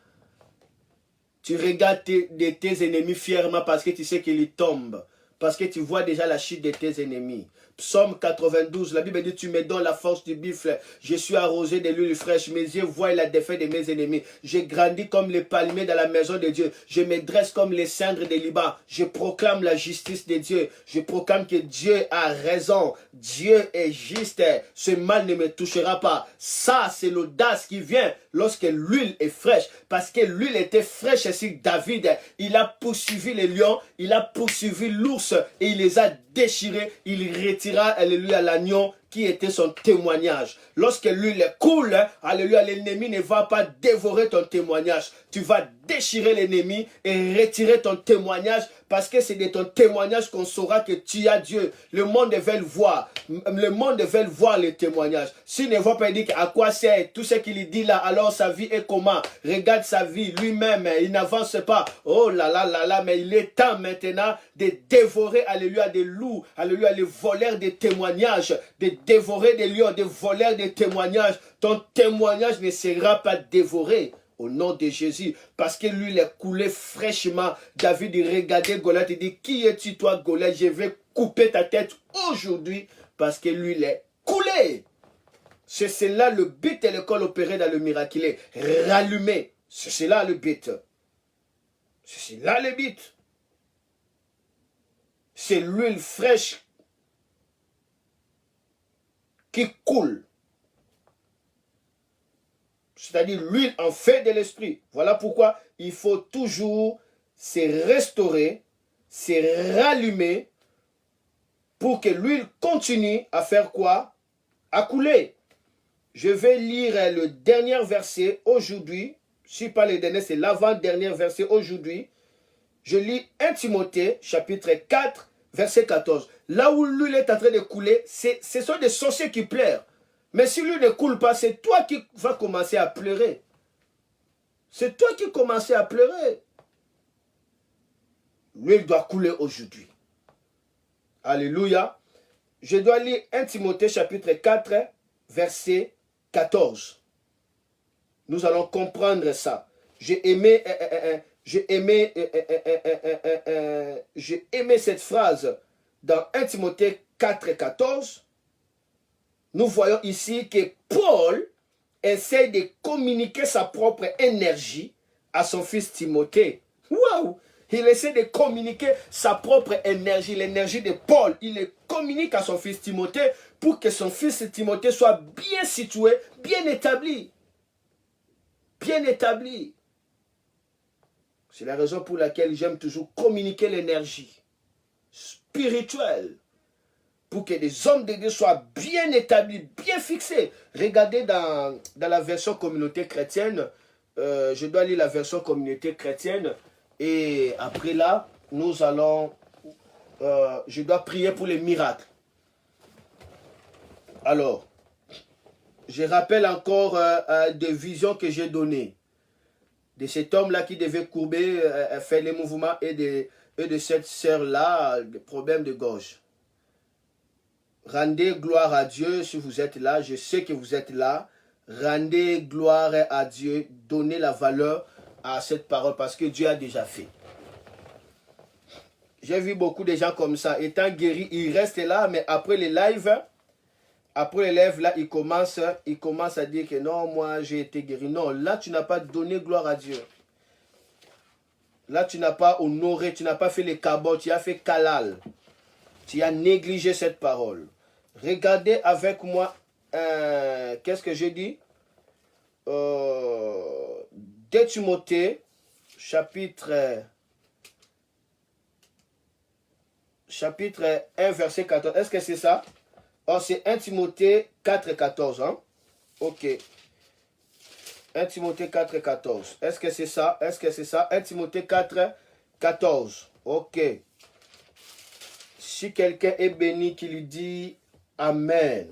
Tu regardes tes ennemis fièrement parce que tu sais qu'ils tombent. Parce que tu vois déjà la chute de tes ennemis. Psaume 92, la Bible dit, tu me donnes la force du buffle. Je suis arrosé de l'huile fraîche. Mes yeux voient la défaite de mes ennemis. J'ai grandi comme les palmiers dans la maison de Dieu. Je me dresse comme les cendres des Liban. Je proclame la justice de Dieu. Je proclame que Dieu a raison. Dieu est juste. Ce mal ne me touchera pas. Ça, c'est l'audace qui vient lorsque l'huile est fraîche. Parce que l'huile était fraîche sur David. Il a poursuivi les lions. Il a poursuivi l'ours. Et il les a déchirés. Il retira, alléluia, l'agneau qui était son témoignage. Lorsque l'huile coule, alléluia, l'ennemi ne va pas dévorer ton témoignage. Tu vas déchirer l'ennemi et retirer ton témoignage parce que c'est de ton témoignage qu'on saura que tu as Dieu. Le monde veut le voir. Le monde veut voir le témoignage. S'il ne va pas dire à quoi c'est tout ce qu'il dit là, alors sa vie est comment? Regarde sa vie lui-même, il n'avance pas. Oh là là là là, mais il est temps maintenant de dévorer, alléluia, des loups, alléluia, les voleurs des témoignages, de dévorer des lions, des voleurs des témoignages. Ton témoignage ne sera pas dévoré. Au nom de Jésus, parce que lui, il est coulé fraîchement. David, il regardait Goliath, il dit, qui es-tu toi, Goliath? Je vais couper ta tête aujourd'hui, parce que lui, il est coulé. C'est cela le but et l'école opérée dans le miraculé. Rallumer. C'est cela le but. C'est cela le but. C'est l'huile fraîche qui coule. C'est-à-dire l'huile en fait de l'esprit. Voilà pourquoi il faut toujours se restaurer, se rallumer pour que l'huile continue à faire quoi? À couler. Je vais lire le dernier verset aujourd'hui. Si pas le dernier, c'est l'avant-dernier verset aujourd'hui. Je lis 1 Timothée, chapitre 4, verset 14. Là où l'huile est en train de couler, ce sont des sorciers qui pleurent. Mais si l'huile ne coule pas, c'est toi qui vas commencer à pleurer. C'est toi qui commences à pleurer. L'huile doit couler aujourd'hui. Alléluia. Je dois lire 1 Timothée chapitre 4, verset 14. Nous allons comprendre ça. J'ai aimé cette phrase dans 1 Timothée 4, 14. Nous voyons ici que Paul essaie de communiquer sa propre énergie à son fils Timothée. Waouh! Il essaie de communiquer sa propre énergie, l'énergie de Paul. Il le communique à son fils Timothée pour que son fils Timothée soit bien situé, bien établi. Bien établi. C'est la raison pour laquelle j'aime toujours communiquer l'énergie spirituelle. Pour que les hommes de Dieu soient bien établis, bien fixés. Regardez dans la version communauté chrétienne. Je dois lire la version communauté chrétienne. Et après là, nous allons... je dois prier pour les miracles. Alors, je rappelle encore des visions que j'ai données. De cet homme-là qui devait courber, faire les mouvements, et de cette sœur-là, des problèmes de gorge. Rendez gloire à Dieu si vous êtes là. Je sais que vous êtes là. Rendez gloire à Dieu. Donnez la valeur à cette parole parce que Dieu a déjà fait. J'ai vu beaucoup de gens comme ça. Étant guéris, ils restent là, mais après les lives, là, ils commencent à dire que non, moi j'ai été guéri. Non, là tu n'as pas donné gloire à Dieu. Là tu n'as pas honoré, tu n'as pas fait les kabots, tu as fait kalal. Tu as négligé cette parole. Regardez avec moi, qu'est-ce que j'ai dit? 2 Timothée, chapitre 1, verset 14. Est-ce que c'est ça? Oh, c'est 1 Timothée 4, 14. Hein? Ok. 1 Timothée 4, 14. Est-ce que c'est ça? Est-ce que c'est ça? 1 Timothée 4, 14. Ok. Si quelqu'un est béni, qu'il dit Amen.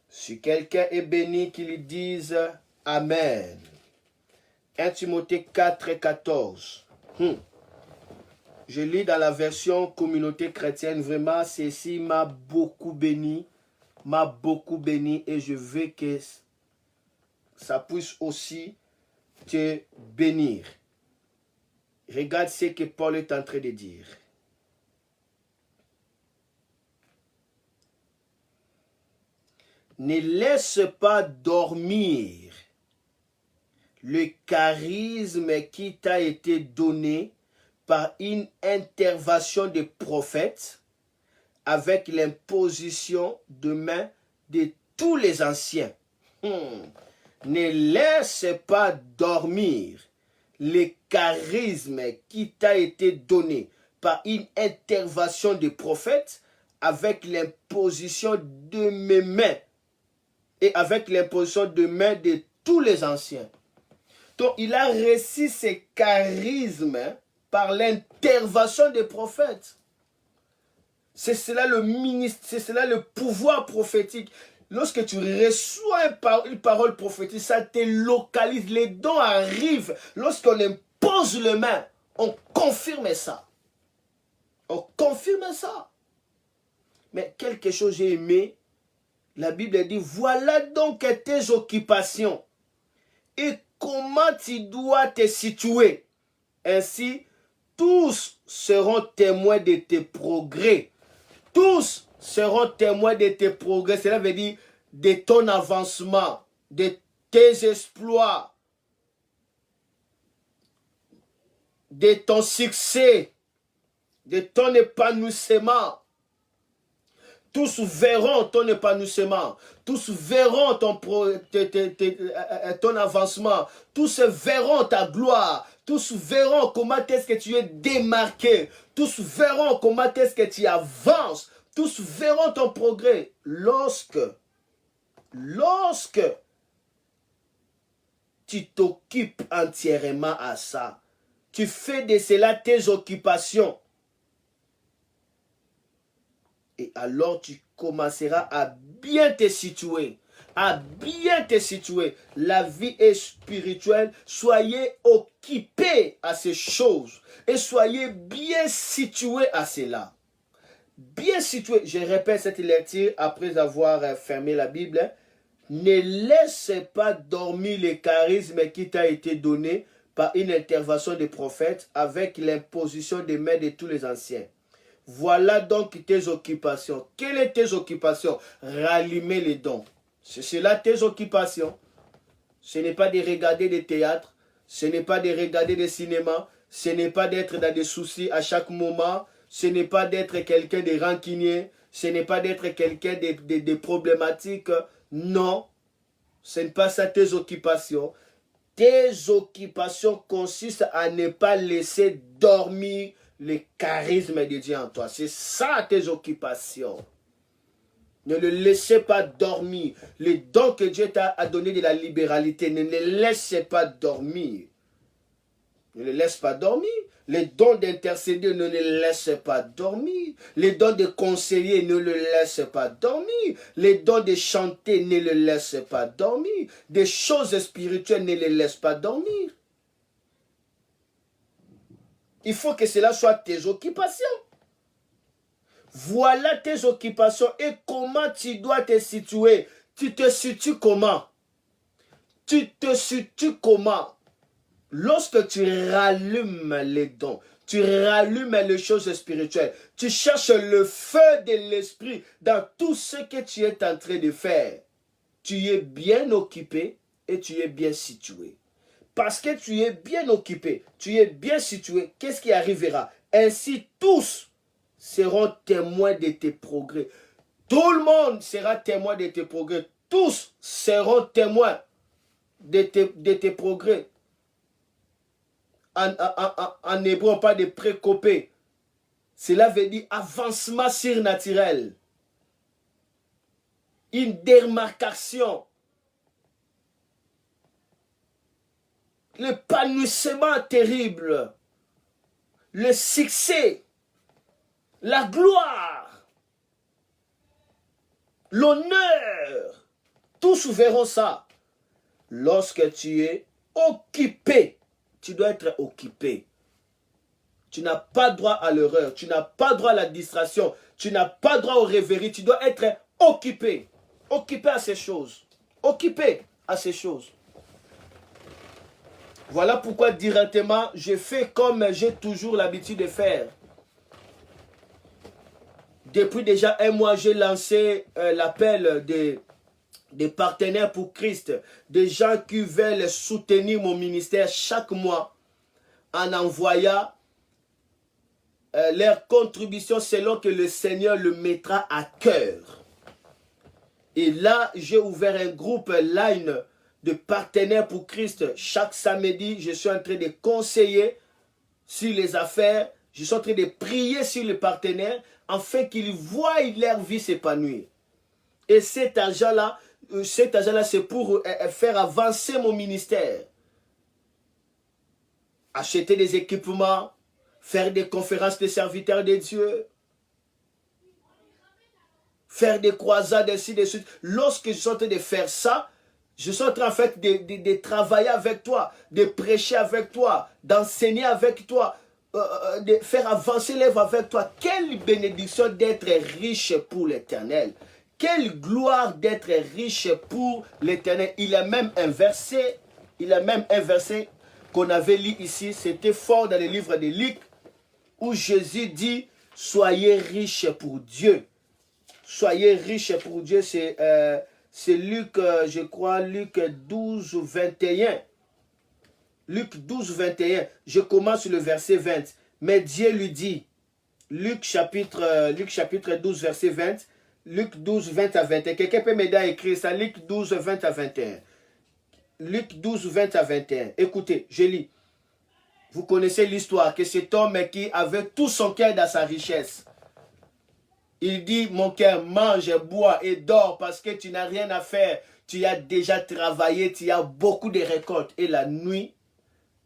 Si quelqu'un est béni, qu'il dise Amen. 1 Timothée 4 et 14. Je lis dans la version communauté chrétienne. Vraiment, ceci m'a beaucoup béni. Et je veux que ça puisse aussi te bénir. Regarde ce que Paul est en train de dire. Ne laisse pas dormir le charisme qui t'a été donné par une intervention des prophètes avec l'imposition de main de tous les anciens. Ne laisse pas dormir le charisme qui t'a été donné par une intervention des prophètes avec l'imposition de mes mains et avec l'imposition de main de tous les anciens. Donc, il a reçu ce charisme par l'intervention des prophètes. C'est cela le ministère, c'est cela le pouvoir prophétique. Lorsque tu reçois une parole prophétique, ça te localise, les dons arrivent. Lorsqu'on impose les mains, on confirme ça. On confirme ça. Mais quelque chose j'ai aimé, la Bible dit, voilà donc tes occupations et comment tu dois te situer. Ainsi, tous seront témoins de tes progrès. Tous seront témoins de tes progrès. Cela veut dire de ton avancement, de tes exploits, de ton succès, de ton épanouissement. Tous verront ton épanouissement. Tous verront ton avancement. Tous verront ta gloire. Tous verront comment est-ce que tu es démarqué. Tous verront comment est-ce que tu avances. Tous verront ton progrès. Lorsque tu t'occupes entièrement à ça, tu fais de cela tes occupations. Et alors tu commenceras à bien te situer. La vie est spirituelle. Soyez occupés à ces choses. Et soyez bien situés à cela. Bien situés. Je répète cette lecture après avoir fermé la Bible. Ne laisse pas dormir le charisme qui t'a été donné par une intervention des prophètes avec l'imposition des mains de tous les anciens. Voilà donc tes occupations. Quelles sont tes occupations? Rallumer les dons. C'est cela tes occupations. Ce n'est pas de regarder des théâtres. Ce n'est pas de regarder des cinémas. Ce n'est pas d'être dans des soucis à chaque moment. Ce n'est pas d'être quelqu'un de rancunier. Ce n'est pas d'être quelqu'un de problématique. Non. Ce n'est pas ça tes occupations. Tes occupations consistent à ne pas laisser dormir le charisme de Dieu en toi. C'est ça tes occupations. Ne le laissez pas dormir. Les dons que Dieu t'a donné de la libéralité, ne les laissez pas dormir. Ne les laisse pas dormir. Les dons d'intercéder, ne les laissez pas dormir. Les dons de conseiller, ne les laissez pas dormir. Les dons de chanter, ne les laissez pas dormir. Des choses spirituelles, ne les laissez pas dormir. Il faut que cela soit tes occupations. Voilà tes occupations et comment tu dois te situer. Tu te situes comment? Tu te situes comment? Lorsque tu rallumes les dons, tu rallumes les choses spirituelles, tu cherches le feu de l'esprit dans tout ce que tu es en train de faire. Tu es bien occupé et tu es bien situé. Parce que tu es bien occupé, tu es bien situé, qu'est-ce qui arrivera? Ainsi, tous seront témoins de tes progrès. Tout le monde sera témoin de tes progrès. Tous seront témoins de tes progrès. En hébreu, on parle de précopé. Cela veut dire avancement surnaturel. Une démarcation. L'épanouissement terrible. Le succès. la gloire, l'honneur. Tous verront ça. Lorsque tu es occupé, tu dois être occupé. Tu n'as pas droit à l'erreur, tu n'as pas droit à la distraction, tu n'as pas droit aux rêveries, tu dois être occupé. Occupé à ces choses. Occupé à ces choses. Voilà pourquoi directement, je fais comme j'ai toujours l'habitude de faire. Depuis déjà un mois, j'ai lancé l'appel des partenaires pour Christ, des gens qui veulent soutenir mon ministère chaque mois en envoyant leur contribution selon que le Seigneur le mettra à cœur. Et là, j'ai ouvert un groupe line de partenaires pour Christ. Chaque samedi, je suis en train de conseiller sur les affaires. Je suis en train de prier sur les partenaires afin qu'ils voient leur vie s'épanouir. Et cet argent-là, c'est pour faire avancer mon ministère. Acheter des équipements, faire des conférences de serviteurs de Dieu, faire des croisades, ainsi de suite. Lorsque je suis en train de faire ça, je suis en train en fait de travailler avec toi, de prêcher avec toi, d'enseigner avec toi, de faire avancer l'œuvre avec toi. Quelle bénédiction d'être riche pour l'Éternel. Quelle gloire d'être riche pour l'Éternel. Il a même un verset qu'on avait lu ici, c'était fort dans le livre de Luc, où Jésus dit, soyez riches pour Dieu. Soyez riches pour Dieu, c'est Luc, je crois, Luc 12, 21. Luc 12, 21. Je commence le verset 20. Mais Dieu lui dit, Luc chapitre 12, verset 20, Luc 12, 20 à 21. Quelqu'un peut m'aider à écrire ça, Luc 12, 20 à 21. Luc 12, 20 à 21. Écoutez, je lis. Vous connaissez l'histoire que cet homme qui avait tout son cœur dans sa richesse. Il dit, mon cœur, mange, bois et dors parce que tu n'as rien à faire. Tu as déjà travaillé, tu as beaucoup de récoltes. Et la nuit,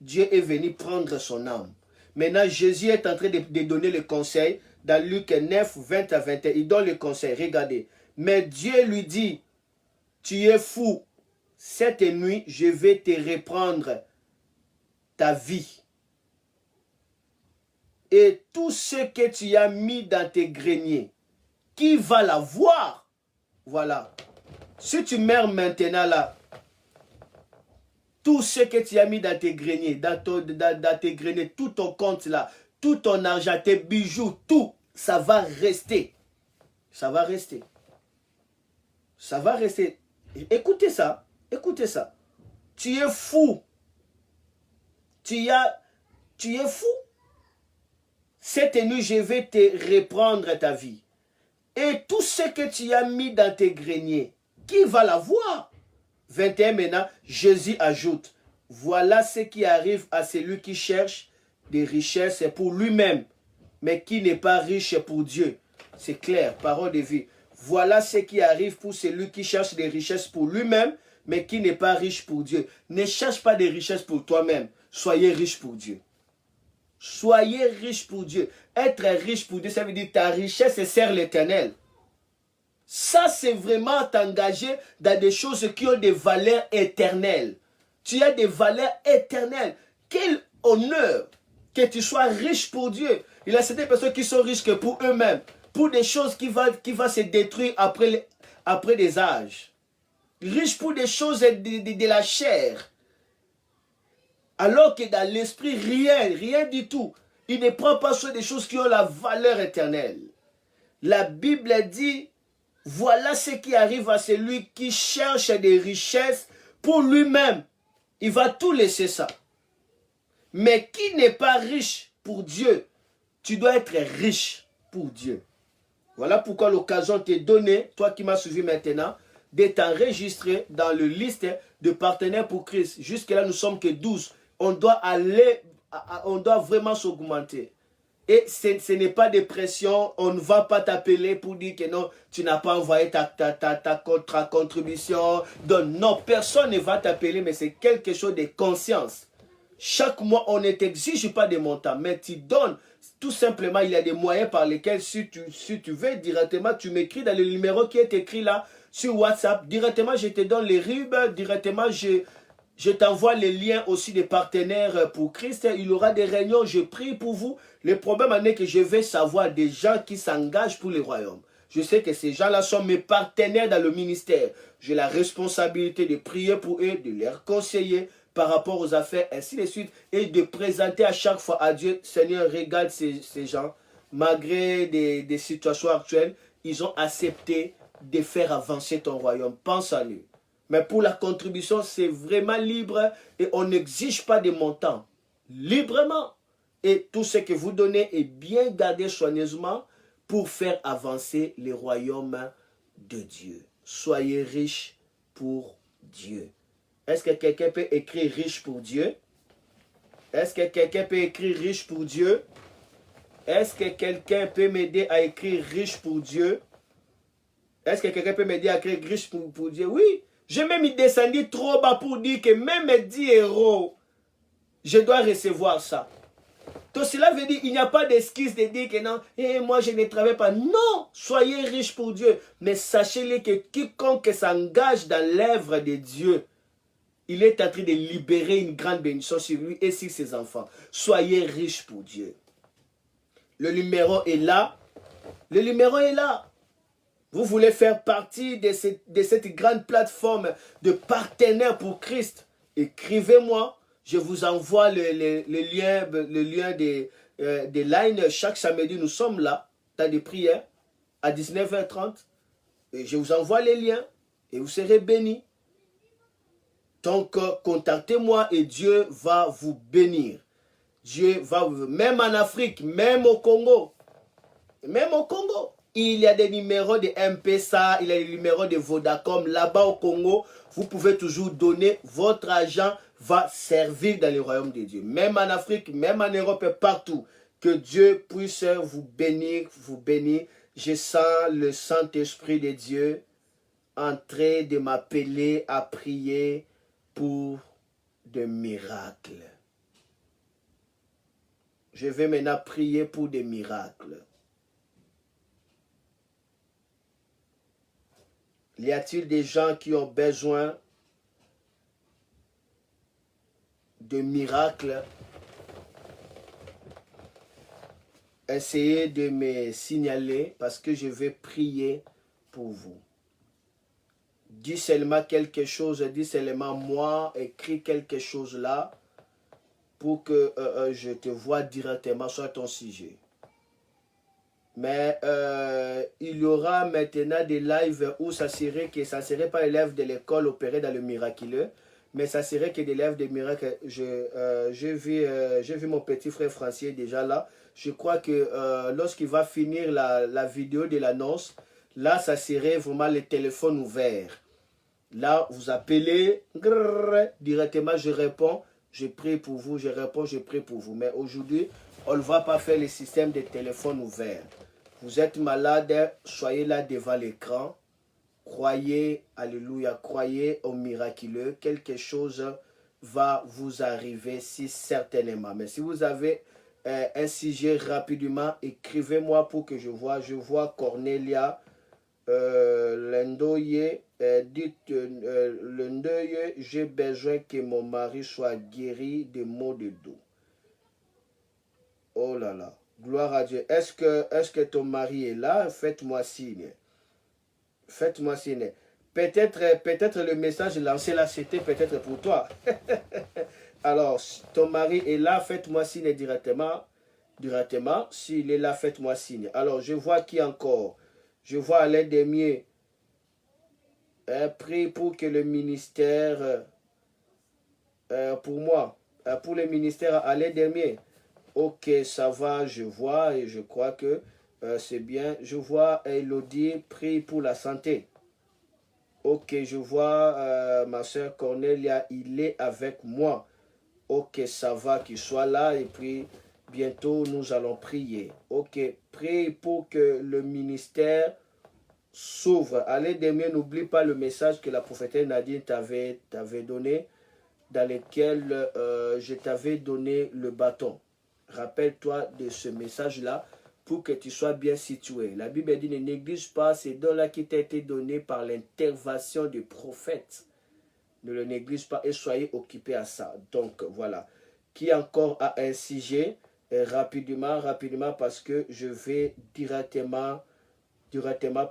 Dieu est venu prendre son âme. Maintenant, Jésus est en train de donner le conseil dans Luc 9, 20 à 21. Il donne le conseil, regardez. Mais Dieu lui dit, tu es fou. Cette nuit, je vais te reprendre ta vie. Et tout ce que tu as mis dans tes greniers, qui va la voir? Voilà. Si tu meurs maintenant là, tout ce que tu as mis dans tes greniers, dans tes greniers, tout ton compte là, tout ton argent, tes bijoux, tout, ça va rester. Ça va rester. Ça va rester. Écoutez ça. Écoutez ça. Tu es fou. Tu es fou. Cette nuit, je vais te reprendre ta vie. Et tout ce que tu as mis dans tes greniers, qui va la voir? 21 maintenant, Jésus ajoute, voilà ce qui arrive à celui qui cherche des richesses pour lui-même, mais qui n'est pas riche pour Dieu. C'est clair, parole de vie. Voilà ce qui arrive pour celui qui cherche des richesses pour lui-même, mais qui n'est pas riche pour Dieu. Ne cherche pas des richesses pour toi-même. Soyez riche pour Dieu. Soyez riche pour Dieu. Être riche pour Dieu, ça veut dire ta richesse sert l'Éternel. Ça, c'est vraiment t'engager dans des choses qui ont des valeurs éternelles. Tu as des valeurs éternelles. Quel honneur que tu sois riche pour Dieu. Il y a certaines personnes qui sont riches que pour eux-mêmes. Pour des choses qui vont se détruire après des âges. Riche pour des choses de la chair. Alors que dans l'esprit, rien du tout. Il ne prend pas soin des choses qui ont la valeur éternelle. La Bible dit, voilà ce qui arrive à celui qui cherche des richesses pour lui-même. Il va tout laisser ça. Mais qui n'est pas riche pour Dieu, tu dois être riche pour Dieu. Voilà pourquoi l'occasion t'est donnée, toi qui m'as suivi maintenant, d'être enregistré dans le liste de partenaires pour Christ. Jusque-là, nous sommes que 12. On doit vraiment s'augmenter. Et ce n'est pas des pressions, on ne va pas t'appeler pour dire que non, tu n'as pas envoyé ta contribution. Donc non, personne ne va t'appeler, mais c'est quelque chose de conscience. Chaque mois, on ne t'exige pas de montant, mais tu donnes. Tout simplement, il y a des moyens par lesquels, si tu veux, directement, tu m'écris dans le numéro qui est écrit là, sur WhatsApp. Directement, je te donne les RIB. Directement, je t'envoie les liens aussi des partenaires pour Christ. Il y aura des réunions, je prie pour vous. Le problème est que je vais savoir des gens qui s'engagent pour le royaume. Je sais que ces gens-là sont mes partenaires dans le ministère. J'ai la responsabilité de prier pour eux, de leur conseiller par rapport aux affaires, ainsi de suite, et de présenter à chaque fois à Dieu, Seigneur, regarde ces gens, malgré des situations actuelles, ils ont accepté de faire avancer ton royaume. Pense à lui. Mais pour la contribution, c'est vraiment libre et on n'exige pas de montant. Librement. Et tout ce que vous donnez est bien gardé soigneusement pour faire avancer le royaume de Dieu. Soyez riches pour Dieu. Est-ce que quelqu'un peut écrire riche pour Dieu? Est-ce que quelqu'un peut écrire riche pour Dieu? Est-ce que quelqu'un peut m'aider à écrire riche pour Dieu? Est-ce que quelqu'un peut m'aider à écrire riche pour Dieu? Oui. J'ai même descendu trop bas pour dire que même 10 euros, je dois recevoir ça. Donc cela veut dire qu'il n'y a pas d'excuse de dire que non, moi je ne travaille pas. Non, soyez riches pour Dieu. Mais sachez-le que quiconque s'engage dans l'œuvre de Dieu, il est en train de libérer une grande bénédiction sur lui et sur ses enfants. Soyez riches pour Dieu. Le numéro est là. Le numéro est là. Vous voulez faire partie de cette grande plateforme de partenaires pour Christ. Écrivez-moi. Je vous envoie le lien des lines. Chaque samedi, nous sommes là, dans des prières, à 19h30. Et je vous envoie les liens et vous serez bénis. Donc, contactez-moi et Dieu va vous bénir. Dieu va vous... Même en Afrique, même au Congo. Même au Congo. Il y a des numéros de M-Pesa, il y a des numéros de Vodacom. Là-bas au Congo, vous pouvez toujours donner. Votre argent va servir dans le royaume de Dieu. Même en Afrique, même en Europe et partout. Que Dieu puisse vous bénir, vous bénir. Je sens le Saint-Esprit de Dieu en train de m'appeler à prier pour des miracles. Je vais maintenant prier pour des miracles. Y a-t-il des gens qui ont besoin de miracles? Essayez de me signaler parce que je vais prier pour vous. Dis seulement quelque chose, dis seulement moi, écris quelque chose là pour que je te vois directement sur ton sujet. Mais il y aura maintenant des lives où ça serait que ça ne serait pas l'élève de l'école opéré dans le miraculeux, mais ça serait que des élèves de miracles. J'ai vu mon petit frère Francier déjà là. Je crois que lorsqu'il va finir la vidéo de l'annonce, là, ça serait vraiment le téléphone ouvert. Là, vous appelez, directement, je réponds, je prie pour vous, je réponds, je prie pour vous. Mais aujourd'hui, on ne va pas faire le système de téléphone ouvert. Vous êtes malade, soyez là devant l'écran. Croyez, alléluia, croyez au miraculeux. Quelque chose va vous arriver si certainement. Mais si vous avez un sujet rapidement, écrivez-moi pour que je vois. Je vois Cornelia Lendoye. Dites, Lendoye, j'ai besoin que mon mari soit guéri des maux de dos. Oh là là. Gloire à Dieu. Est-ce que ton mari est là? Faites-moi signe. Faites-moi signe. Peut-être le message lancé là, c'était peut-être pour toi. Alors, ton mari est là, faites-moi signe directement. Directement. S'il est là, faites-moi signe. Alors, je vois qui encore? Je vois Alain Demier. Prie pour que le ministère, pour moi, pour le ministère Alain Demier. Ok, ça va, je vois et je crois que c'est bien. Je vois Elodie, prie pour la santé. Ok, je vois ma soeur Cornelia, il est avec moi. Ok, ça va, qu'il soit là et puis bientôt nous allons prier. Ok, prie pour que le ministère s'ouvre. Allez, demain, n'oublie pas le message que la prophétesse Nadine t'avait donné. dans lesquels je t'avais donné le bâton. Rappelle-toi de ce message-là pour que tu sois bien situé. La Bible dit, ne néglige pas ces dons-là qui t'ont été donnés par l'intervention du prophète. Ne le néglige pas et soyez occupés à ça. Donc, voilà. Qui encore a un sujet? Rapidement, parce que je vais directement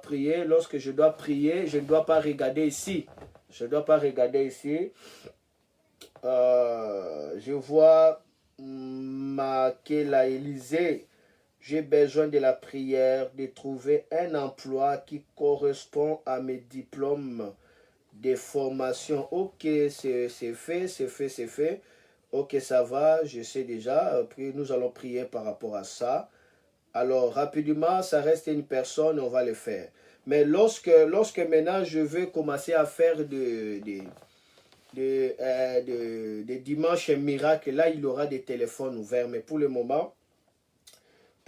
prier. Lorsque je dois prier, je ne dois pas regarder ici. Je ne dois pas regarder ici. Je vois Makela Élysée. J'ai besoin de la prière, de trouver un emploi qui correspond à mes diplômes de formation. Ok, c'est fait. Ok, ça va, je sais déjà. Puis nous allons prier par rapport à ça. Alors, rapidement, ça reste une personne, on va le faire. Mais lorsque maintenant je veux commencer à faire des dimanches miracles, là, il y aura des téléphones ouverts. Mais pour le moment,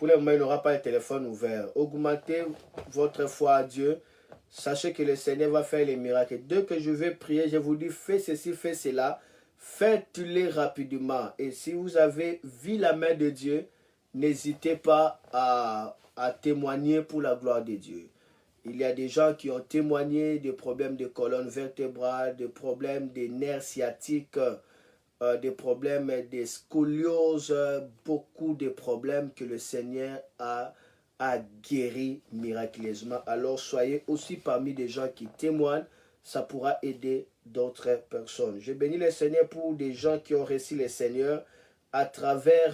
il n'aura pas de téléphone ouvert. Augmentez votre foi à Dieu. Sachez que le Seigneur va faire les miracles. Dès que je vais prier, je vous dis, fais ceci, fais cela. Faites-les rapidement. Et si vous avez vu la main de Dieu, n'hésitez pas à témoigner pour la gloire de Dieu. Il y a des gens qui ont témoigné des problèmes de colonne vertébrale, des problèmes des nerfs sciatiques, des problèmes de scoliose, beaucoup de problèmes que le Seigneur a guéri miraculeusement. Alors soyez aussi parmi des gens qui témoignent, ça pourra aider d'autres personnes. Je bénis le Seigneur pour des gens qui ont reçu le Seigneur à travers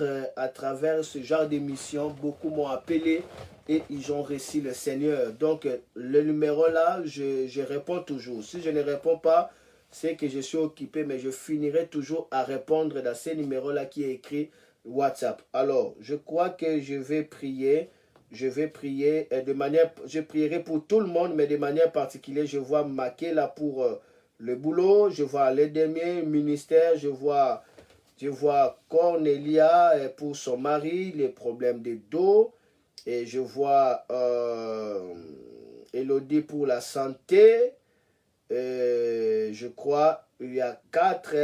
ce genre d'émission. Beaucoup m'ont appelé et ils ont reçu le Seigneur. Donc le numéro là, je réponds toujours. Si je ne réponds pas, c'est que je suis occupé, mais je finirai toujours à répondre dans ces numéros-là qui est écrit WhatsApp. Alors, je crois que je vais prier. Je vais prier je prierai pour tout le monde, mais de manière particulière, je vois Maké là pour le boulot, je vois Ledemie, ministère, je vois Cornelia pour son mari, les problèmes de dos, et je vois Elodie pour la santé. Je crois il y a 4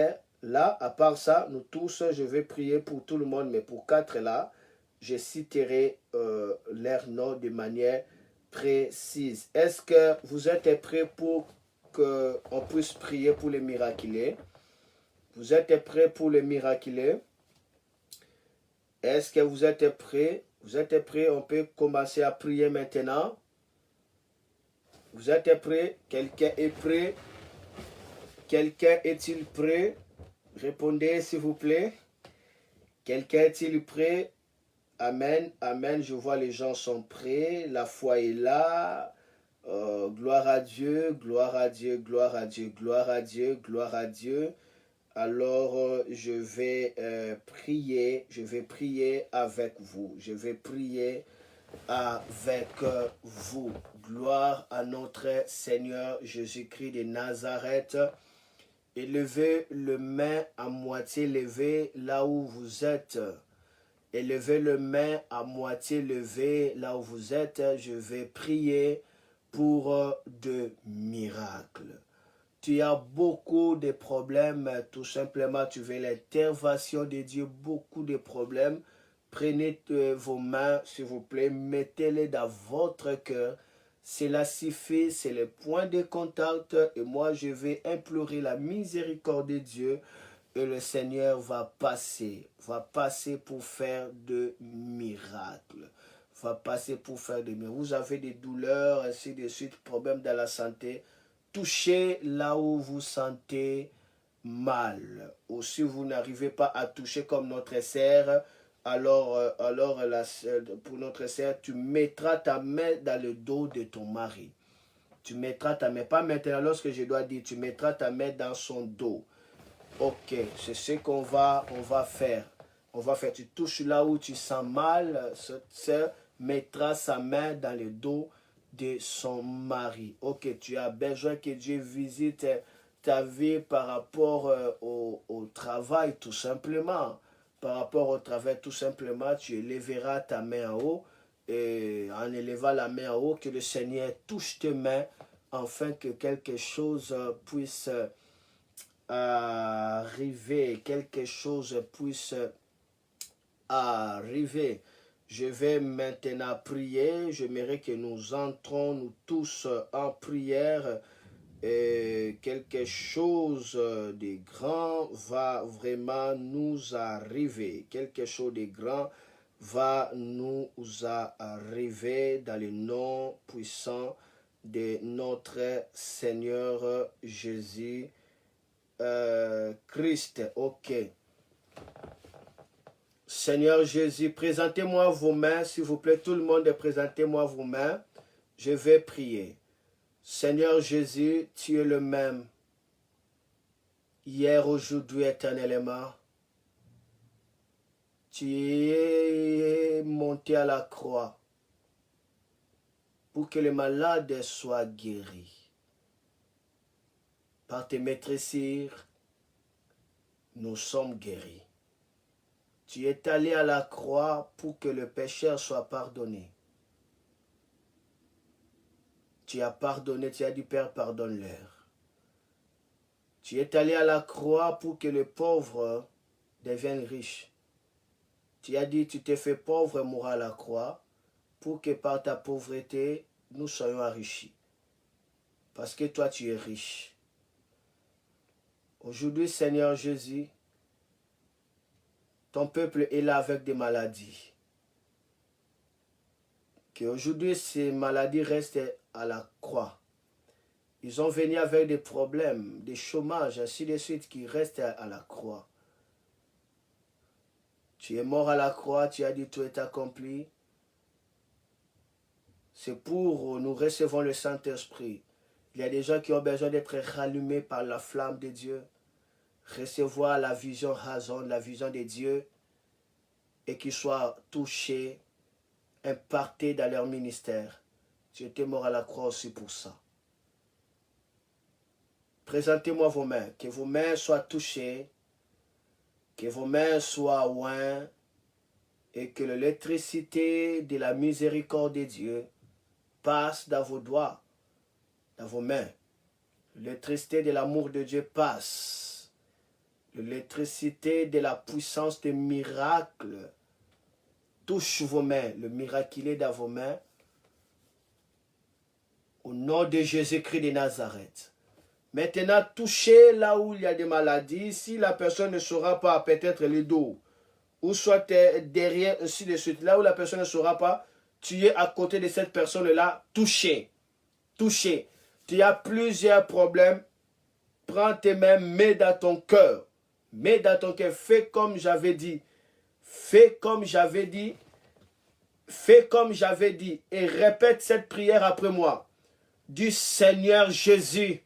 là. À part ça, nous tous, je vais prier pour tout le monde, mais pour 4 là, je citerai leur nom de manière précise. Est-ce que vous êtes prêts pour qu'on puisse prier pour les miraculés? Vous êtes prêts pour les miraculés? Est-ce que vous êtes prêts? Vous êtes prêts? On peut commencer à prier maintenant. Vous êtes prêts? Quelqu'un est prêt? Quelqu'un est-il prêt? Répondez s'il vous plaît. Quelqu'un est-il prêt? Amen, amen. Je vois les gens sont prêts. La foi est là. Gloire à Dieu, gloire à Dieu, gloire à Dieu, gloire à Dieu, gloire à Dieu. Alors, je vais prier avec vous. Je vais prier avec vous. Gloire à notre Seigneur Jésus-Christ de Nazareth. Élevez le main à moitié levé là où vous êtes. Élevez le main à moitié levé là où vous êtes. Je vais prier pour de miracles. Tu as beaucoup de problèmes, tout simplement, tu veux l'intervention de Dieu, beaucoup de problèmes. Prenez vos mains, s'il vous plaît, mettez-les dans votre cœur. Cela suffit, c'est le point de contact. Et moi, je vais implorer la miséricorde de Dieu. Et le Seigneur va passer pour faire de miracles. Va passer pour faire de miracles. Vous avez des douleurs, ainsi de suite, problèmes dans la santé. Touchez là où vous sentez mal. Ou si vous n'arrivez pas à toucher comme notre sœur, alors pour notre sœur, tu mettras ta main dans le dos de ton mari. Tu mettras ta main, pas maintenant lorsque je dois dire, tu mettras ta main dans son dos. Ok, c'est ce qu'on va faire. Tu touches là où tu sens mal, cette sœur mettra sa main dans le dos de son mari. Ok, tu as besoin que Dieu visite ta vie par rapport au travail, tout simplement. Par rapport au travail, tout simplement, tu élèveras ta main en haut. Et en élevant la main en haut, que le Seigneur touche tes mains, afin que quelque chose puisse arriver, quelque chose puisse arriver. Je vais maintenant prier. J'aimerais que nous entrons, nous tous, en prière. Et quelque chose de grand va vraiment nous arriver. Quelque chose de grand va nous arriver dans le nom puissant de notre Seigneur Jésus Christ. Ok. Seigneur Jésus, présentez-moi vos mains, s'il vous plaît. Tout le monde, présentez-moi vos mains. Je vais prier. Seigneur Jésus, tu es le même. Hier, aujourd'hui, éternellement. Tu es monté à la croix pour que les malades soient guéris. Par tes maîtresses, nous sommes guéris. Tu es allé à la croix pour que le pécheur soit pardonné. Tu as pardonné, tu as dit, Père, pardonne-leur. Tu es allé à la croix pour que le pauvre devienne riche. Tu as dit, tu t'es fait pauvre et mourras à la croix pour que par ta pauvreté, nous soyons enrichis. Parce que toi, tu es riche. Aujourd'hui, Seigneur Jésus, ton peuple est là avec des maladies. Qu'aujourd'hui, ces maladies restent à la croix. Ils ont venu avec des problèmes, des chômages, ainsi de suite, qui restent à la croix. Tu es mort à la croix, tu as dit tout est accompli. C'est pour nous recevons le Saint-Esprit. Il y a des gens qui ont besoin d'être rallumés par la flamme de Dieu, recevoir la vision raison, la vision de Dieu, et qui soient touchés, impartés dans leur ministère. Tu étais mort à la croix aussi pour ça. Présentez-moi vos mains, que vos mains soient touchées, que vos mains soient ointes, et que l'électricité de la miséricorde de Dieu passe dans vos doigts, dans vos mains. L'électricité de l'amour de Dieu passe. L'électricité de la puissance des miracles touche vos mains. Le miracle est dans vos mains. Au nom de Jésus-Christ de Nazareth. Maintenant, touchez là où il y a des maladies. Si la personne ne saura pas, peut-être le dos, ou soit derrière, ainsi de suite. Là où la personne ne saura pas, tu es à côté de cette personne-là, touchez. Touchez. Tu as plusieurs problèmes. Prends tes mains, mets dans ton cœur. Mets dans ton cœur. Fais comme j'avais dit. Fais comme j'avais dit. Fais comme j'avais dit. Et répète cette prière après moi. Du Seigneur Jésus.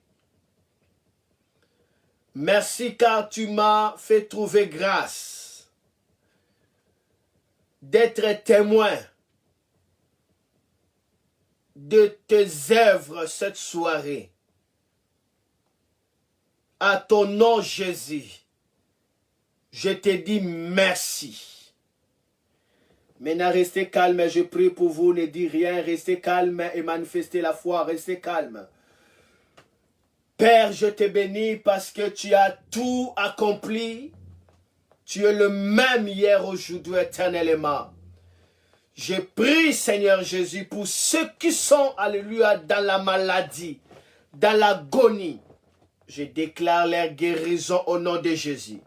Merci car tu m'as fait trouver grâce d'être témoin de tes œuvres cette soirée. À ton nom Jésus, je te dis merci. Maintenant restez calme, je prie pour vous, ne dites rien, restez calme et manifestez la foi, restez calme. Père, je te bénis parce que tu as tout accompli. Tu es le même hier, aujourd'hui, éternellement. Je prie, Seigneur Jésus, pour ceux qui sont, alléluia, dans la maladie, dans l'agonie. Je déclare leur guérison au nom de Jésus.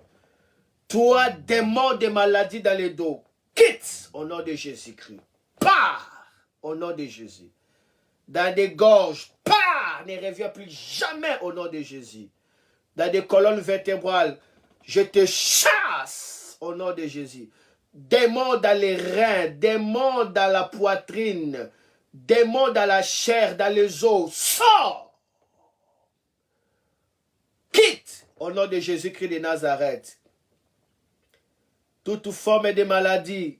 Toi, démon de maladie dans le dos, quitte au nom de Jésus-Christ. Pars au nom de Jésus. Dans des gorges, pars, ne reviens plus jamais au nom de Jésus. Dans des colonnes vertébrales, je te chasse au nom de Jésus. Démons dans les reins, démons dans la poitrine, démons dans la chair, dans les os, sors! Quitte au nom de Jésus-Christ de Nazareth. Toute forme de maladie,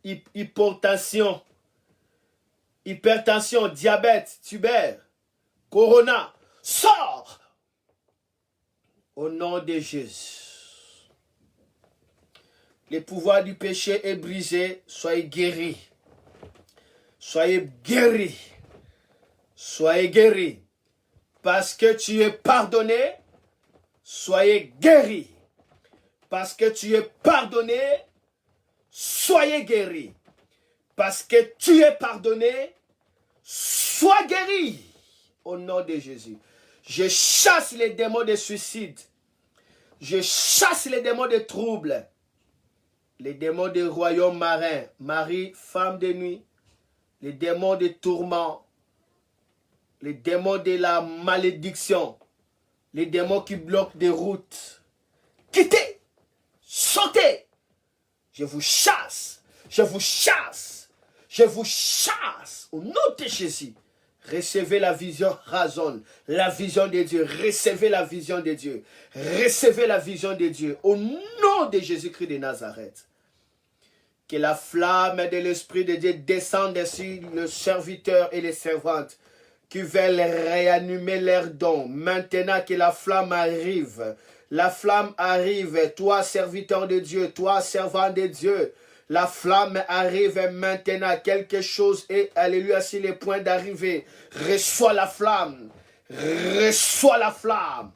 hypertension, diabète, tuber, corona, sors au nom de Jésus. Le pouvoir du péché est brisé, soyez guéris. Soyez guéris. Soyez guéris. Parce que tu es pardonné, soyez guéris. Parce que tu es pardonné, soyez guéris. Parce que tu es pardonné, sois guéri. Au nom de Jésus. Je chasse les démons de suicide. Je chasse les démons de troubles. Les démons des royaumes marins. Marie, femme de nuit. Les démons de tourment. Les démons de la malédiction. Les démons qui bloquent des routes. Quittez. Sautez. Je vous chasse. Je vous chasse. Je vous chasse. Au nom de Jésus. Recevez la vision razon, la vision de Dieu. Recevez la vision de Dieu. Recevez la vision de Dieu. Au nom de Jésus-Christ de Nazareth. Que la flamme de l'Esprit de Dieu descende sur le serviteur et les servantes qui veulent réanimer leurs dons. Maintenant que la flamme arrive. La flamme arrive. Toi, serviteur de Dieu. Toi, servant de Dieu. La flamme arrive maintenant. Quelque chose est, alléluia, sur les points d'arriver. Reçois la flamme. Reçois la flamme.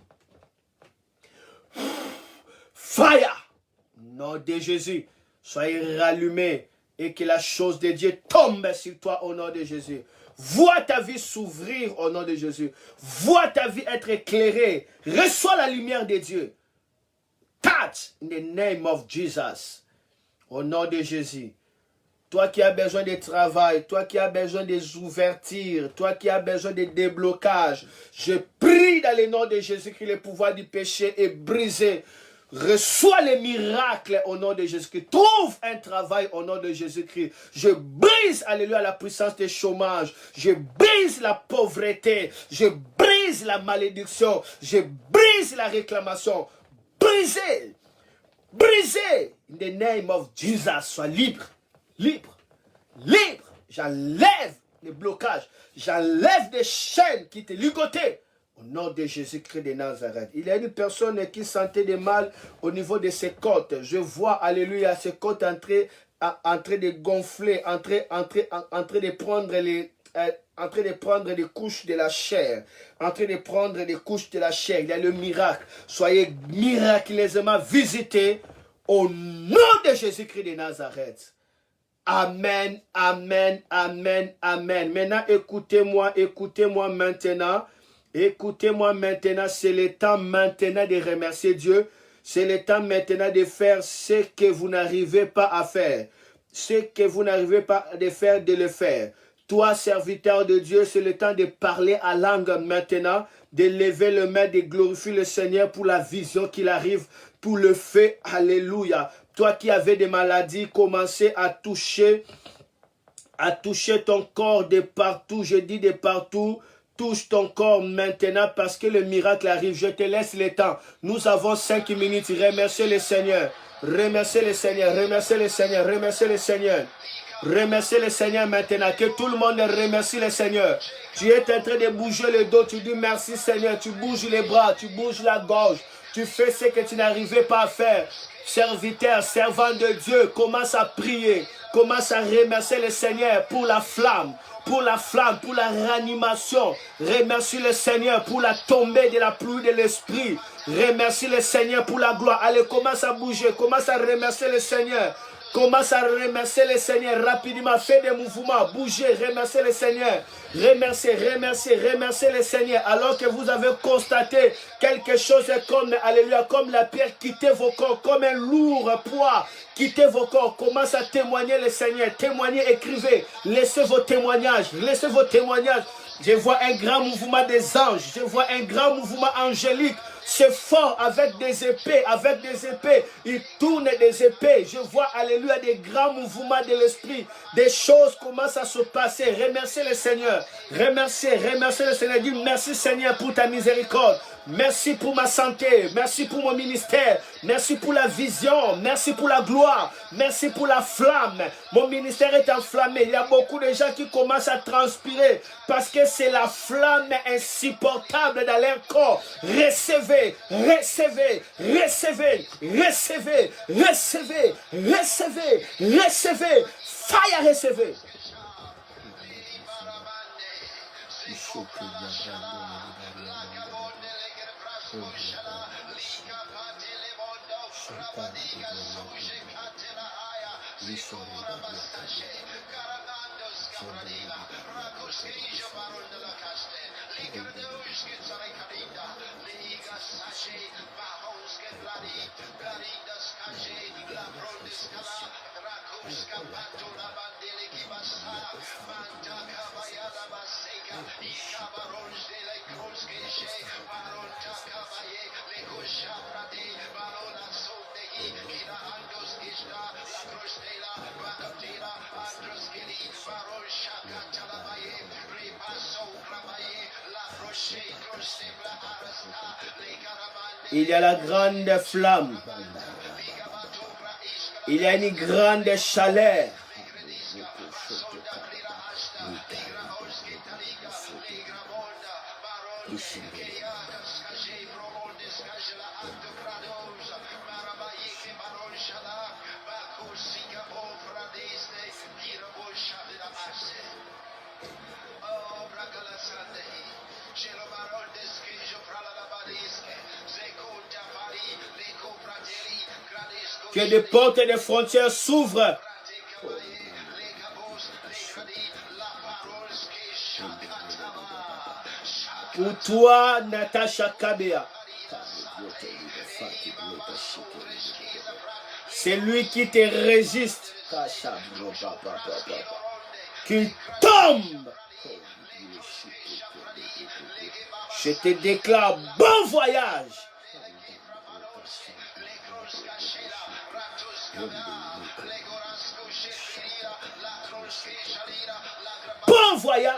Fire. Au nom de Jésus. Soyez rallumés et que la chose de Dieu tombe sur toi au nom de Jésus. Vois ta vie s'ouvrir au nom de Jésus. Vois ta vie être éclairée. Reçois la lumière de Dieu. Touch in the name of Jesus. Au nom de Jésus. Toi qui as besoin de travail, toi qui as besoin des ouvertures, toi qui as besoin de déblocage, je prie dans le nom de Jésus que le pouvoir du péché est brisé. Reçois les miracles au nom de Jésus-Christ. Trouve un travail au nom de Jésus-Christ. Je brise, alléluia, la puissance du chômage. Je brise la pauvreté. Je brise la malédiction. Je brise la réclamation. Brisez. Brisez. In the name of Jesus. Sois libre. Libre. Libre. J'enlève les blocages. J'enlève des chaînes qui te ligotaient. Au nom de Jésus-Christ de Nazareth. Il y a une personne qui sentait des mal au niveau de ses côtes. Je vois, alléluia, ses côtes en train de gonfler, en train de prendre des couches de la chair. En train de prendre des couches de la chair. Il y a le miracle. Soyez miraculeusement visités au nom de Jésus-Christ de Nazareth. Amen, amen, amen, amen. Maintenant, écoutez-moi maintenant. Écoutez-moi maintenant, c'est le temps maintenant de remercier Dieu. C'est le temps maintenant de faire ce que vous n'arrivez pas à faire. Ce que vous n'arrivez pas à faire, de le faire. Toi, serviteur de Dieu, c'est le temps de parler à langue maintenant, de lever le main, de glorifier le Seigneur pour la vision qu'il arrive, pour le fait. Alléluia. Toi qui avais des maladies, commencez à toucher ton corps de partout. Je dis de partout. Touche ton corps maintenant parce que le miracle arrive. Je te laisse le temps. Nous avons 5 minutes. Remerciez le Seigneur. Remerciez le Seigneur. Remerciez le Seigneur. Remerciez le Seigneur. Remerciez le Seigneur maintenant. Que tout le monde remercie le Seigneur. Tu es en train de bouger le dos. Tu dis merci Seigneur. Tu bouges les bras. Tu bouges la gorge. Tu fais ce que tu n'arrivais pas à faire. Serviteur, servant de Dieu, commence à prier. Commence à remercier le Seigneur pour la flamme. Pour la flamme, pour la réanimation. Remercie le Seigneur pour la tombée de la pluie de l'Esprit. Remercie le Seigneur pour la gloire. Allez, commence à bouger. Commence à remercier le Seigneur. Commence à remercier le Seigneur rapidement. Fais des mouvements. Bougez. Remerciez le Seigneur. Remerciez le Seigneur. Alors que vous avez constaté quelque chose comme, alléluia, comme la pierre, quittez vos corps, comme un lourd poids. Quittez vos corps. Commence à témoigner le Seigneur. Témoignez, écrivez. Laissez vos témoignages. Laissez vos témoignages. Je vois un grand mouvement des anges. Je vois un grand mouvement angélique. C'est fort avec des épées, ils tournent des épées. Je vois, alléluia, des grands mouvements de l'esprit. Des choses commencent à se passer. Remerciez le Seigneur. Remerciez le Seigneur. Dis merci Seigneur pour ta miséricorde. Merci pour ma santé. Merci pour mon ministère. Merci pour la vision. Merci pour la gloire. Merci pour la flamme. Mon ministère est enflammé. Il y a beaucoup de gens qui commencent à transpirer parce que c'est la flamme insupportable dans leur corps. Recevez. Fire, recevez. Il y a la grande flamme. Il y a une grande chaleur. Que des portes et des frontières s'ouvrent. Pour toi, Natasha Kabea. C'est lui qui te résiste. Qu'il tombe. Je te déclare bon voyage. Bon voyage.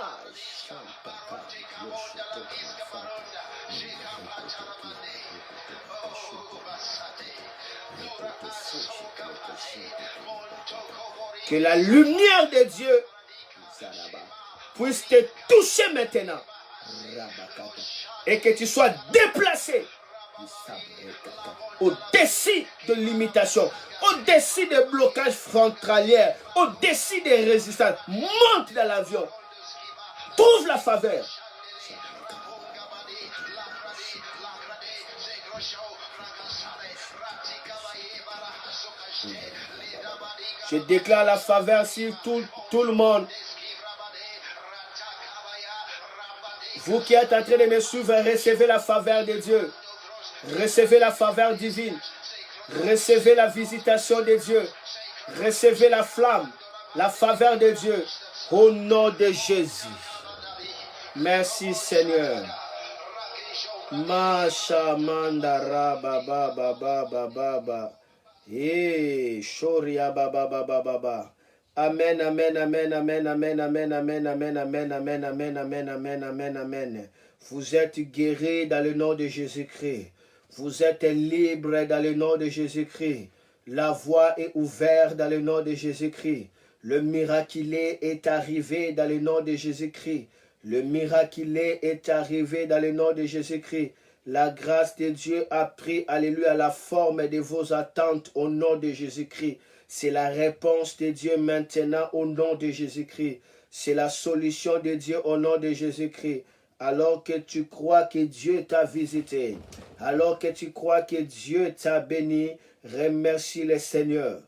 Que la lumière de Dieu puisse te toucher maintenant et que tu sois déplacé au-dessus de l'imitation, au-dessus des blocages frontaliers, au-dessus des résistances. Monte dans l'avion, trouve la faveur. Je déclare la faveur sur tout le monde. Vous qui êtes en train de me suivre, recevez la faveur de Dieu. Recevez la faveur divine. Recevez la visitation de Dieu. Recevez la flamme, la faveur de Dieu. Au nom de Jésus. Merci Seigneur. Masha mandara baba baba baba baba. Shoria baba baba baba. Amen, amen, amen, amen, amen, amen, amen, amen, amen, amen, amen, amen, amen, amen, amen. Vous êtes guéris dans le nom de Jésus-Christ. Vous êtes libres dans le nom de Jésus-Christ. La voie est ouverte dans le nom de Jésus-Christ. Le miraculé est arrivé dans le nom de Jésus-Christ. Le miraculé est arrivé dans le nom de Jésus-Christ. La grâce de Dieu a pris, alléluia, la forme de vos attentes au nom de Jésus-Christ. C'est la réponse de Dieu maintenant au nom de Jésus-Christ. C'est la solution de Dieu au nom de Jésus-Christ. Alors que tu crois que Dieu t'a visité, alors que tu crois que Dieu t'a béni, remercie le Seigneur.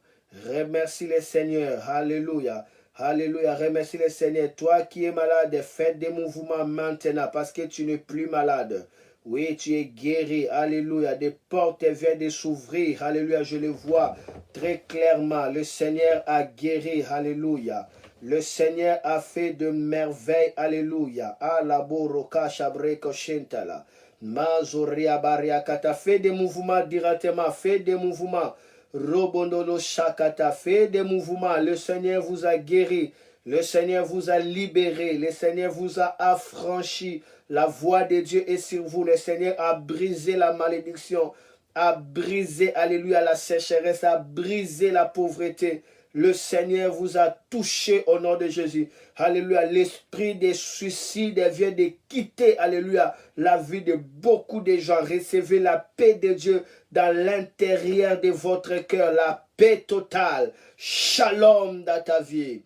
Remercie le Seigneur. Alléluia. Alléluia. Remercie le Seigneur. Toi qui es malade, fais des mouvements maintenant parce que tu n'es plus malade. Oui, tu es guéri. Alléluia. Des portes viennent de s'ouvrir. Alléluia. Je le vois très clairement. Le Seigneur a guéri. Alléluia. Le Seigneur a fait de merveilles. Alléluia. Alaboroka shabreko shentala. Mazoria bariakata. Fais des mouvements directement. Fais des mouvements. Robondolo shakata. Fais des mouvements. Le Seigneur vous a guéri. Le Seigneur vous a libéré. Le Seigneur vous a affranchi. La voix de Dieu est sur vous. Le Seigneur a brisé la malédiction. A brisé, alléluia, la sécheresse. A brisé la pauvreté. Le Seigneur vous a touché au nom de Jésus. Alléluia. L'esprit des suicides vient de quitter, alléluia, la vie de beaucoup de gens. Recevez la paix de Dieu dans l'intérieur de votre cœur. La paix totale. Shalom dans ta vie.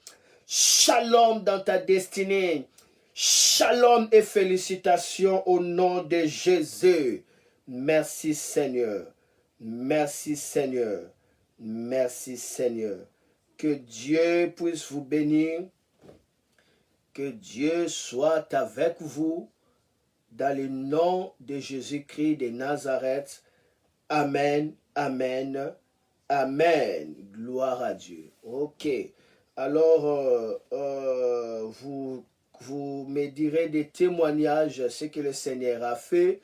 Shalom dans ta destinée. Shalom et félicitations au nom de Jésus. Merci Seigneur. Merci Seigneur. Merci Seigneur. Que Dieu puisse vous bénir. Que Dieu soit avec vous. Dans le nom de Jésus-Christ de Nazareth. Amen. Amen. Amen. Gloire à Dieu. Ok. Alors, vous me direz des témoignages, ce que le Seigneur a fait.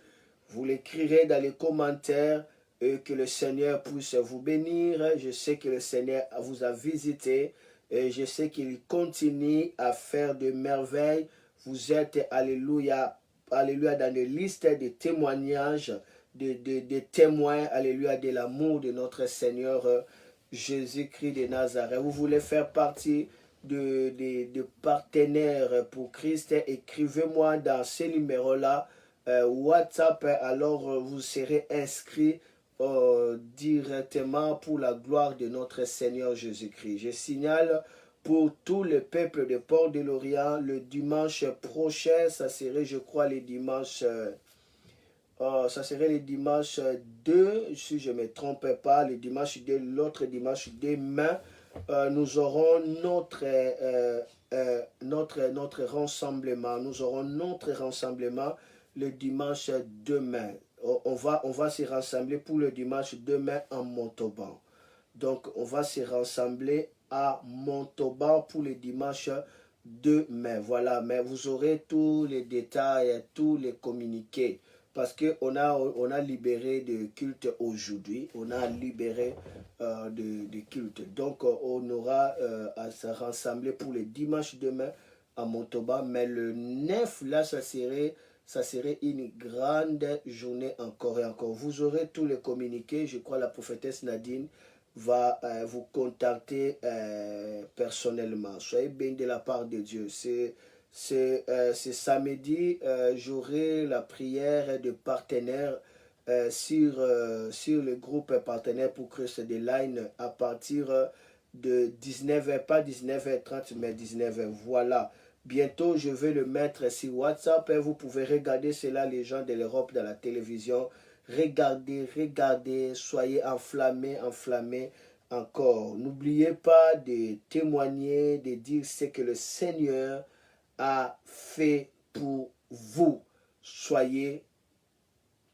Vous l'écrirez dans les commentaires. Et que le Seigneur puisse vous bénir. Je sais que le Seigneur vous a visité. Et je sais qu'il continue à faire de merveilles. Vous êtes, alléluia, alléluia, dans les listes de témoignages, de témoins, alléluia, de l'amour de notre Seigneur Jésus-Christ de Nazareth. Vous voulez faire partie de partenaires pour Christ, écrivez-moi dans ce numéro-là, WhatsApp, alors vous serez inscrit directement pour la gloire de notre Seigneur Jésus-Christ. Je signale pour tout le peuple de Port-de-Lorient, le dimanche prochain, ça serait, je crois, le dimanche, ça serait le dimanche 2, si je ne me trompe pas, le dimanche 2, l'autre dimanche demain, nous aurons notre rassemblement. Nous aurons notre rassemblement le dimanche demain. On va se rassembler pour le dimanche demain en Montauban. Donc, on va se rassembler à Montauban pour le dimanche demain. Voilà, mais vous aurez tous les détails, tous les communiqués. Parce qu'on a libéré de culte aujourd'hui. On a libéré de culte. Donc, on aura à se rassembler pour le dimanche demain à Montauban. Mais le 9, là, ça serait une grande journée encore et encore. Vous aurez tous les communiqués. Je crois la prophétesse Nadine va vous contacter personnellement. Soyez bénis de la part de Dieu. C'est samedi, j'aurai la prière de partenaires sur le groupe partenaire pour Christ de Line à partir de 19h, pas 19h30, mais 19h. Voilà. Bientôt, je vais le mettre sur WhatsApp et vous pouvez regarder cela, les gens de l'Europe, dans la télévision. Regardez, soyez enflammés encore. N'oubliez pas de témoigner, de dire ce que le Seigneur a fait pour vous. Soyez,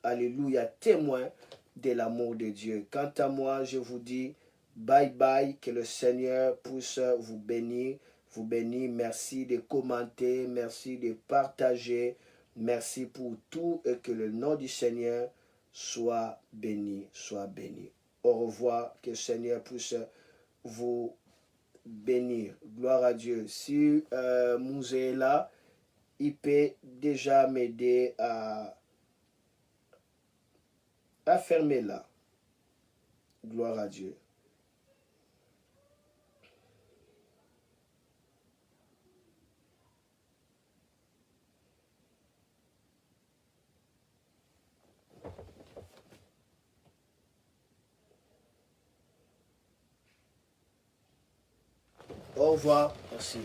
alléluia, témoins de l'amour de Dieu. Quant à moi, je vous dis bye bye, que le Seigneur puisse vous bénir. Merci de commenter, merci de partager, merci pour tout et que le nom du Seigneur soit béni, soit béni. Au revoir, que le Seigneur puisse vous bénir. Gloire à Dieu. Si Mouzé est là, il peut déjà m'aider à fermer là. Gloire à Dieu. Au revoir. Merci.